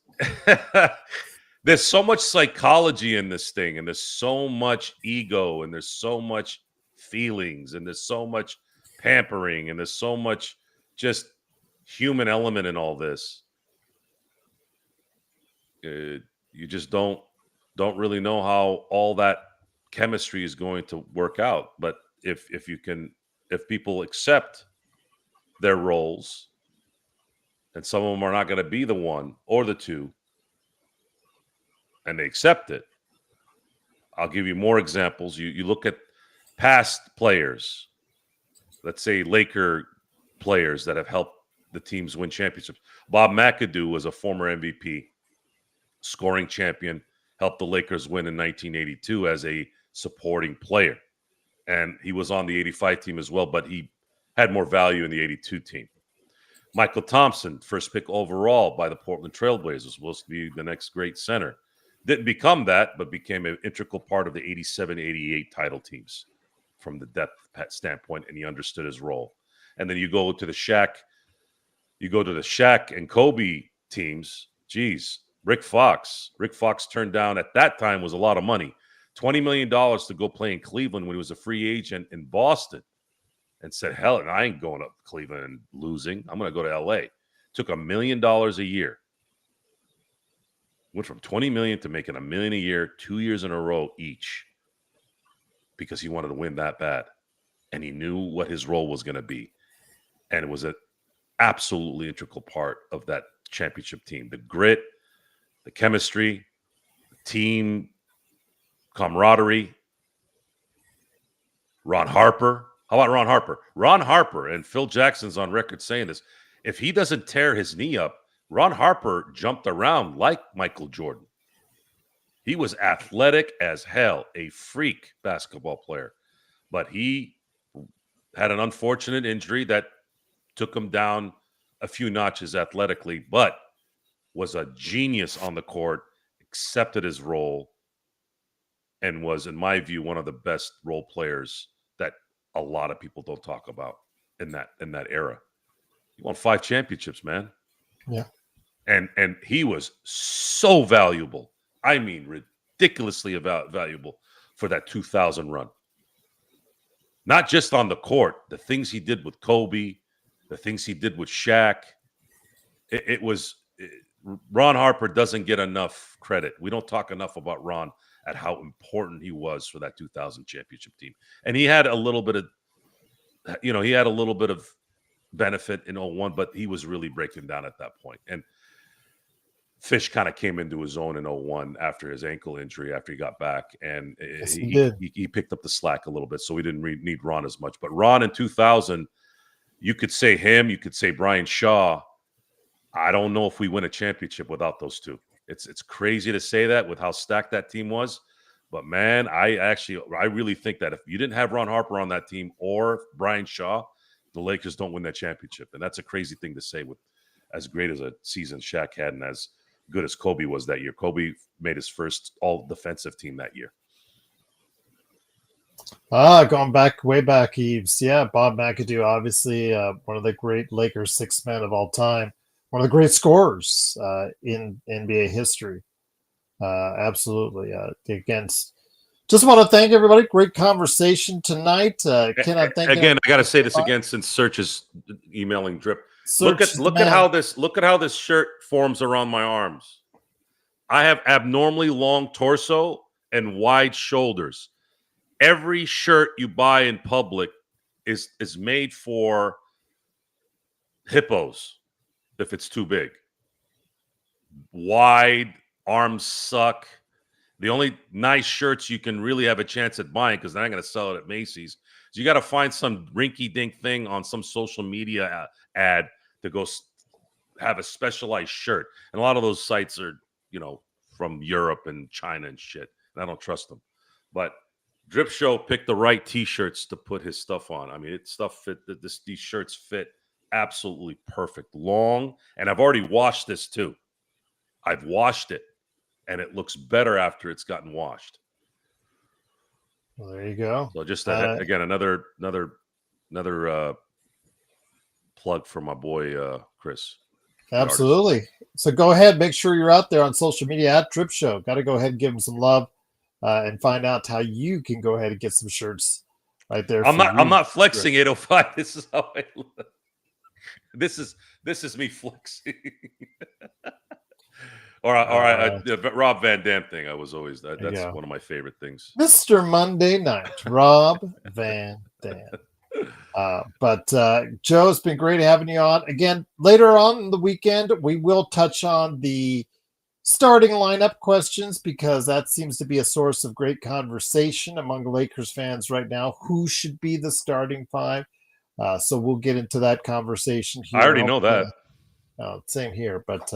[SPEAKER 2] there's so much psychology in this thing, and there's so much ego, and there's so much feelings, and there's so much pampering, and there's so much just human element in all this. You just don't really know how all that chemistry is going to work out. But if people accept their roles, and some of them are not going to be the one or the two, and they accept it. I'll give you more examples. You look at past players, let's say Laker players that have helped the teams win championships. Bob McAdoo was a former MVP, scoring champion, helped the Lakers win in 1982 as a supporting player. And he was on the 85 team as well, but he had more value in the 82 team. Michael Thompson, first pick overall by the Portland Trailblazers, was supposed to be the next great center. Didn't become that, but became an integral part of the 87-88 title teams from the depth standpoint, and he understood his role. And then you go to the Shaq and Kobe teams. Geez, Rick Fox turned down at that time was a lot of money, $20 million to go play in Cleveland when he was a free agent in Boston, and said, hell, I ain't going up to Cleveland and losing. I'm going to go to LA. Took $1 million a year. Went from $20 million to making $1 million a year, 2 years in a row each, because he wanted to win that bad. And he knew what his role was going to be. And it was an absolutely integral part of that championship team. The grit, the chemistry, the team camaraderie. Ron Harper. How about Ron Harper? Ron Harper, and Phil Jackson's on record saying this, if he doesn't tear his knee up, Ron Harper jumped around like Michael Jordan. He was athletic as hell, a freak basketball player. But he had an unfortunate injury that took him down a few notches athletically, but was a genius on the court, accepted his role, and was, in my view, one of the best role players that a lot of people don't talk about in that era. He won 5 championships, man.
[SPEAKER 1] Yeah.
[SPEAKER 2] And he was so valuable. I mean, ridiculously valuable for that 2000 run. Not just on the court, the things he did with Kobe, the things he did with Shaq. Ron Harper doesn't get enough credit. We don't talk enough about Ron at how important he was for that 2000 championship team. And he had a little bit of benefit in 01, but he was really breaking down at that point. And Fish kind of came into his own in 01 after his ankle injury, after he got back, and
[SPEAKER 1] Yes,
[SPEAKER 2] he picked up the slack a little bit, so we didn't need Ron as much. But Ron in 2000, you could say him, you could say Brian Shaw. I don't know if we win a championship without those two. It's crazy to say that with how stacked that team was, but man, I really think that if you didn't have Ron Harper on that team or Brian Shaw, the Lakers don't win that championship. And that's a crazy thing to say with as great as a season Shaq had and as good as Kobe was that year. Kobe made his first all-defensive team that year.
[SPEAKER 1] Going back, way back, Eves. Yeah, Bob McAdoo, obviously one of the great Lakers 6 men of all time. One of the great scorers in NBA history. Absolutely. Against. Just want to thank everybody. Great conversation tonight. Can I thank
[SPEAKER 2] again? I got to say this again, since Search is emailing Drip. Look at how this shirt forms around my arms. I have abnormally long torso and wide shoulders. Every shirt you buy in public is made for hippos if it's too big. Wide arms suck. The only nice shirts you can really have a chance at buying, because they're not going to sell it at Macy's, is you got to find some rinky-dink thing on some social media ad to go have a specialized shirt. And a lot of those sites are, from Europe and China and shit. And I don't trust them. But Drip Show picked the right T-shirts to put his stuff on. I mean, these shirts fit absolutely perfect. Long, and I've already washed this too. I've washed it, and it looks better after it's gotten washed.
[SPEAKER 1] Well, there you go.
[SPEAKER 2] So just again, another plug for my boy Chris.
[SPEAKER 1] Absolutely. So go ahead, make sure you're out there on social media at Drip Show. Got to go ahead and give him some love and find out how you can go ahead and get some shirts right there.
[SPEAKER 2] I'm not flexing 805. This is how I look. This is me flexing. Or the Rob Van Dam thing. I was always that's one of my favorite things.
[SPEAKER 1] Mr. Monday Night, Rob Van Dam. But Joe, it's been great having you on. Again, later on in the weekend, we will touch on the starting lineup questions because that seems to be a source of great conversation among Lakers fans right now. Who should be the starting five? So we'll get into that conversation here.
[SPEAKER 2] I already know that.
[SPEAKER 1] Same here, but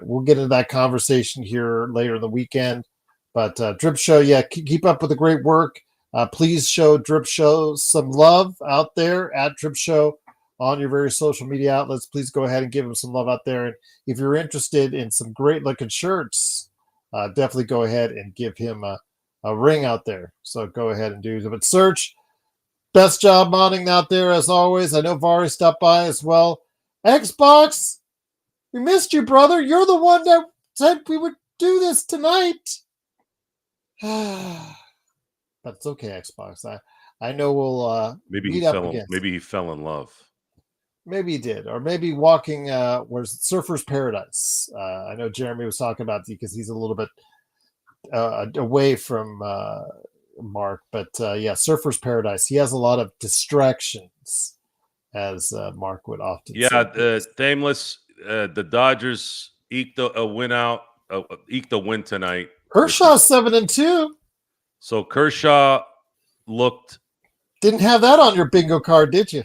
[SPEAKER 1] we'll get into that conversation here later in the weekend. But Drip Show, keep up with the great work. Please show Drip Show some love out there at Drip Show on your various social media outlets. Please go ahead and give him some love out there. And if you're interested in some great looking shirts, definitely go ahead and give him a ring out there. So go ahead and do it. But Serge, best job modding out there as always. I know Vari stopped by as well. Xbox, we missed you, brother. You're the one that said we would do this tonight. But it's okay, Xbox. I know we'll
[SPEAKER 2] maybe
[SPEAKER 1] meet
[SPEAKER 2] he
[SPEAKER 1] up
[SPEAKER 2] fell
[SPEAKER 1] again.
[SPEAKER 2] maybe he fell in love.
[SPEAKER 1] Maybe he did, or maybe walking where's Surfer's Paradise. I know Jeremy was talking about it because he's a little bit away from Mark, but Surfer's Paradise. He has a lot of distractions, as Mark would often say.
[SPEAKER 2] Thameless. The Dodgers eked a win out. Eked the win tonight.
[SPEAKER 1] Kershaw 7-2.
[SPEAKER 2] So Kershaw
[SPEAKER 1] didn't have that on your bingo card, did you?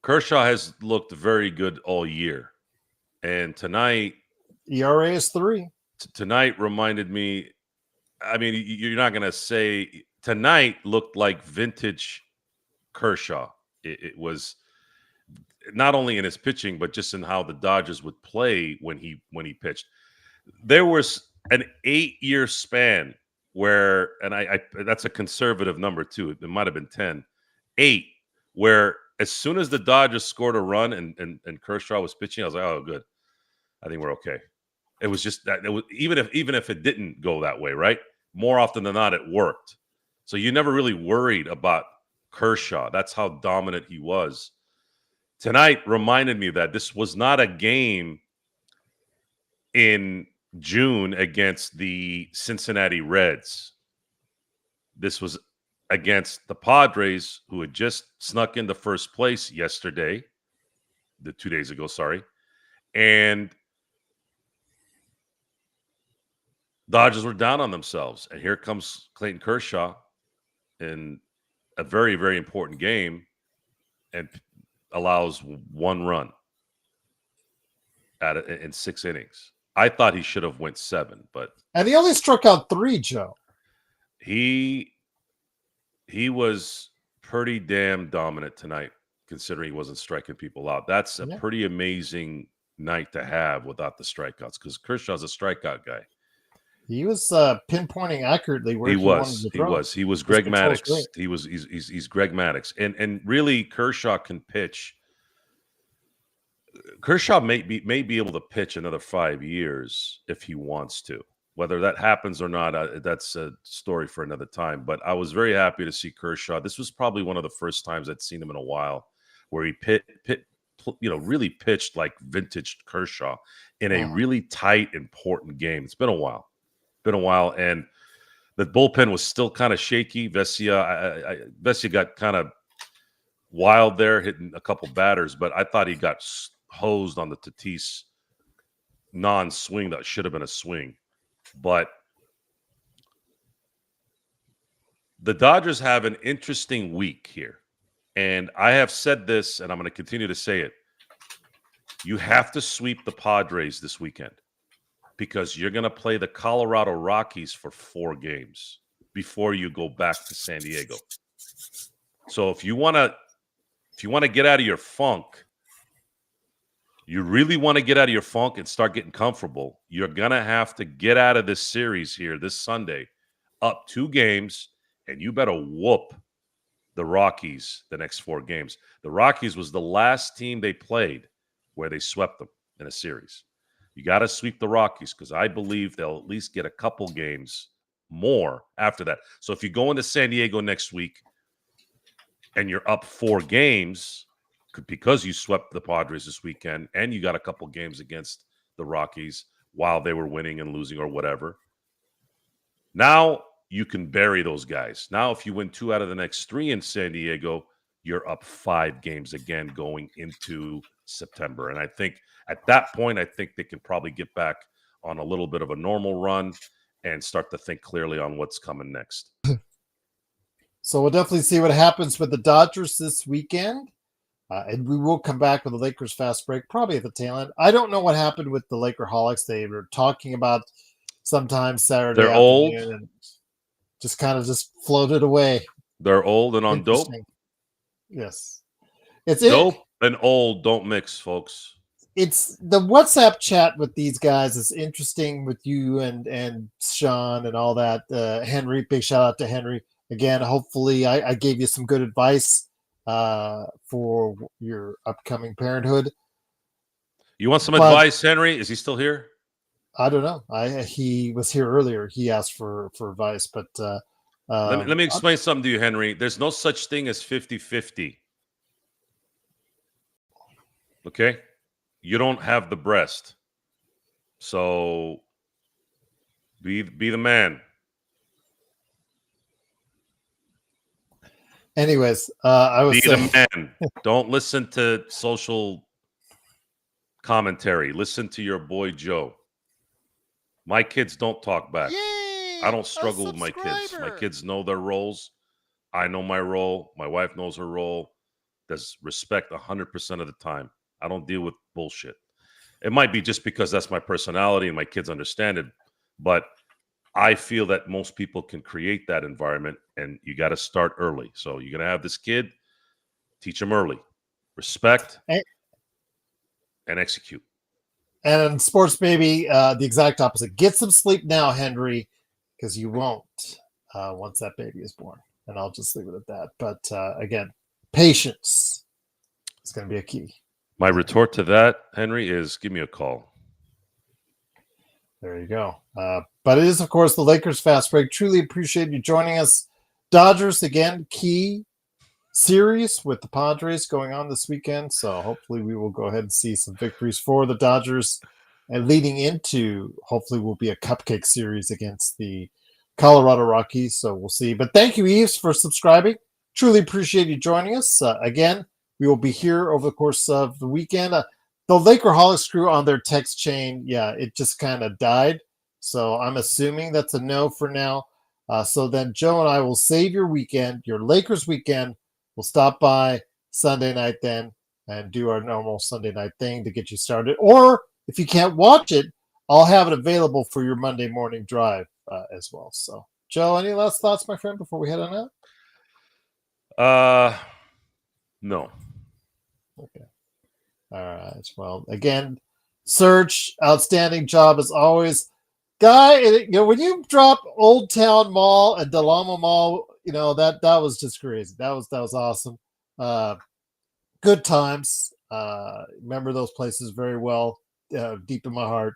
[SPEAKER 2] Kershaw has looked very good all year, and tonight
[SPEAKER 1] ERA is 3.
[SPEAKER 2] Tonight reminded me. I mean, you're not going to say tonight looked like vintage Kershaw. It was not only in his pitching, but just in how the Dodgers would play when he pitched. There was an 8-year span where, and I that's a conservative number too. It might have been 10, 8, where as soon as the Dodgers scored a run and Kershaw was pitching, I was like, oh, good. I think we're okay. It was just that it was even if it didn't go that way, right? More often than not, it worked. So you never really worried about Kershaw. That's how dominant he was. Tonight reminded me that this was not a game in June against the Cincinnati Reds. This was against the Padres, who had just snuck into first place yesterday, 2 days ago, sorry. And Dodgers were down on themselves. And here comes Clayton Kershaw in a very, very important game and allows 1 run in 6 innings. I thought he should have went 7,
[SPEAKER 1] and he only struck out 3, Joe.
[SPEAKER 2] He was pretty damn dominant tonight, considering he wasn't striking people out. That's a pretty amazing night to have without the strikeouts, because Kershaw's a strikeout guy.
[SPEAKER 1] He was pinpointing accurately where he wanted to throw.
[SPEAKER 2] He was Greg Maddux. He's Greg Maddux, and really Kershaw can pitch. Kershaw may be able to pitch another 5 years if he wants to. Whether that happens or not, that's a story for another time. But I was very happy to see Kershaw. This was probably one of the first times I'd seen him in a while where he really pitched like vintage Kershaw in a really tight, important game. It's been a while. And the bullpen was still kind of shaky. Vesia got kind of wild there, hitting a couple batters, but I thought he got hosed on the Tatis non-swing that should have been a swing. But the Dodgers have an interesting week here. And I have said this, and I'm going to continue to say it. You have to sweep the Padres this weekend because you're going to play the Colorado Rockies for 4 games before you go back to San Diego. So if you want to get out of your funk, you really want to get out of your funk and start getting comfortable, you're going to have to get out of this series here this Sunday, up 2 games, and you better whoop the Rockies the next 4 games. The Rockies was the last team they played where they swept them in a series. You got to sweep the Rockies because I believe they'll at least get a couple games more after that. So if you go into San Diego next week and you're up 4 games because you swept the Padres this weekend and you got a couple games against the Rockies, while they were winning and losing or whatever. Now you can bury those guys. Now, if you win 2 out of the next 3 in San Diego, you're up 5 games again going into September. And I think at that point, I think they can probably get back on a little bit of a normal run and start to think clearly on what's coming next.
[SPEAKER 1] So we'll definitely see what happens with the Dodgers this weekend. And we will come back with the Lakers fast break, probably at the tail end. I don't know what happened with the Lakerholics. They were talking about sometimes Saturday
[SPEAKER 2] They're
[SPEAKER 1] afternoon
[SPEAKER 2] old.
[SPEAKER 1] and just kind of just floated away.
[SPEAKER 2] They're old and on dope.
[SPEAKER 1] Yes. It's
[SPEAKER 2] dope and old don't mix, folks.
[SPEAKER 1] It's the WhatsApp chat with these guys is interesting with you and Sean and all that. Henry, big shout out to Henry. Again, hopefully I gave you some good advice for your upcoming parenthood.
[SPEAKER 2] You want some advice, Henry? Is he still here?
[SPEAKER 1] I don't know. He was here earlier. He asked for advice, but
[SPEAKER 2] let me explain something to you, Henry. There's no such thing as 50-50. Okay? You don't have the breast. So be the man.
[SPEAKER 1] Anyways, I was saying,
[SPEAKER 2] the man. Don't listen to social commentary. Listen to your boy Joe. My kids don't talk back.
[SPEAKER 3] Yay,
[SPEAKER 2] I don't struggle with my kids. My kids know their roles. I know my role. My wife knows her role. There's respect 100% of the time. I don't deal with bullshit. It might be just because that's my personality and my kids understand it, but I feel that most people can create that environment, and you got to start early. So you're going to have this kid, teach him early. Respect and execute.
[SPEAKER 1] And Sports Baby, the exact opposite. Get some sleep now, Henry, because you won't once that baby is born. And I'll just leave it at that. But again, patience is going to be a key.
[SPEAKER 2] My retort to that, Henry, is give me a call.
[SPEAKER 1] There you go. But it is, of course, the Lakers fast break. Truly appreciate you joining us. Dodgers, again, key series with the Padres going on this weekend. So hopefully we will go ahead and see some victories for the Dodgers. And leading into, hopefully, will be a cupcake series against the Colorado Rockies. So we'll see. But thank you, Eves, for subscribing. Truly appreciate you joining us. Again, we will be here over the course of the weekend. The Lakerholics crew on their text chain, yeah, it just kind of died. So I'm assuming that's a no for now. So then Joe and I will save your weekend, your Lakers weekend. We'll stop by Sunday night then and do our normal Sunday night thing to get you started. Or if you can't watch it, I'll have it available for your Monday morning drive as well. So, Joe, any last thoughts, my friend, before we head on out?
[SPEAKER 2] No.
[SPEAKER 1] Okay. All right. Well, again, Serge, outstanding job as always. Guy, when you drop Old Town Mall and Del Amo Mall, that was just crazy. That was awesome. Good times. Remember those places very well, deep in my heart,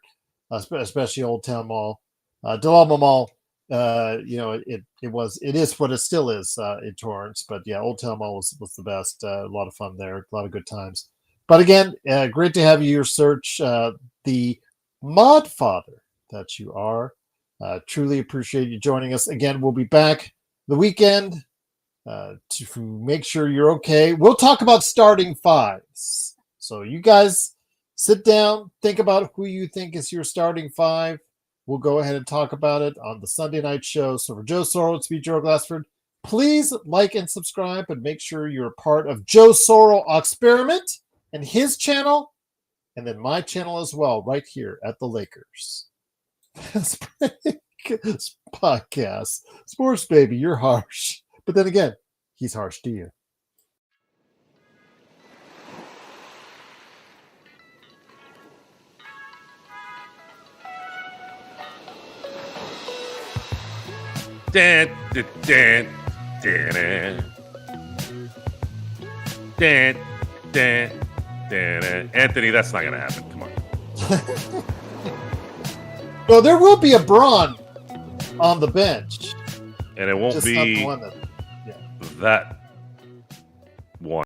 [SPEAKER 1] especially Old Town Mall. Del Amo Mall, it is what it still is in Torrance. But yeah, Old Town Mall was the best. A lot of fun there, a lot of good times. But again, great to have you here, Serge, the mod father that you are. Truly appreciate you joining us. Again, we'll be back the weekend to make sure you're okay. We'll talk about starting fives. So you guys sit down, think about who you think is your starting five. We'll go ahead and talk about it on the Sunday night show. So for Joe Sorrell, it's me, Joe Glassford. Please like and subscribe and make sure you're a part of Joe Sorrell Experiment and his channel, and then my channel as well, right here at the Lakers podcast. Sports Baby, you're harsh. But then again, he's harsh to you.
[SPEAKER 2] Dan, dan, dan, dan, dan, dan, dan. Anthony, that's not going to happen. Come on.
[SPEAKER 1] Well, there will be a Braun on the bench.
[SPEAKER 2] And it won't
[SPEAKER 1] Just
[SPEAKER 2] be
[SPEAKER 1] not the one
[SPEAKER 2] that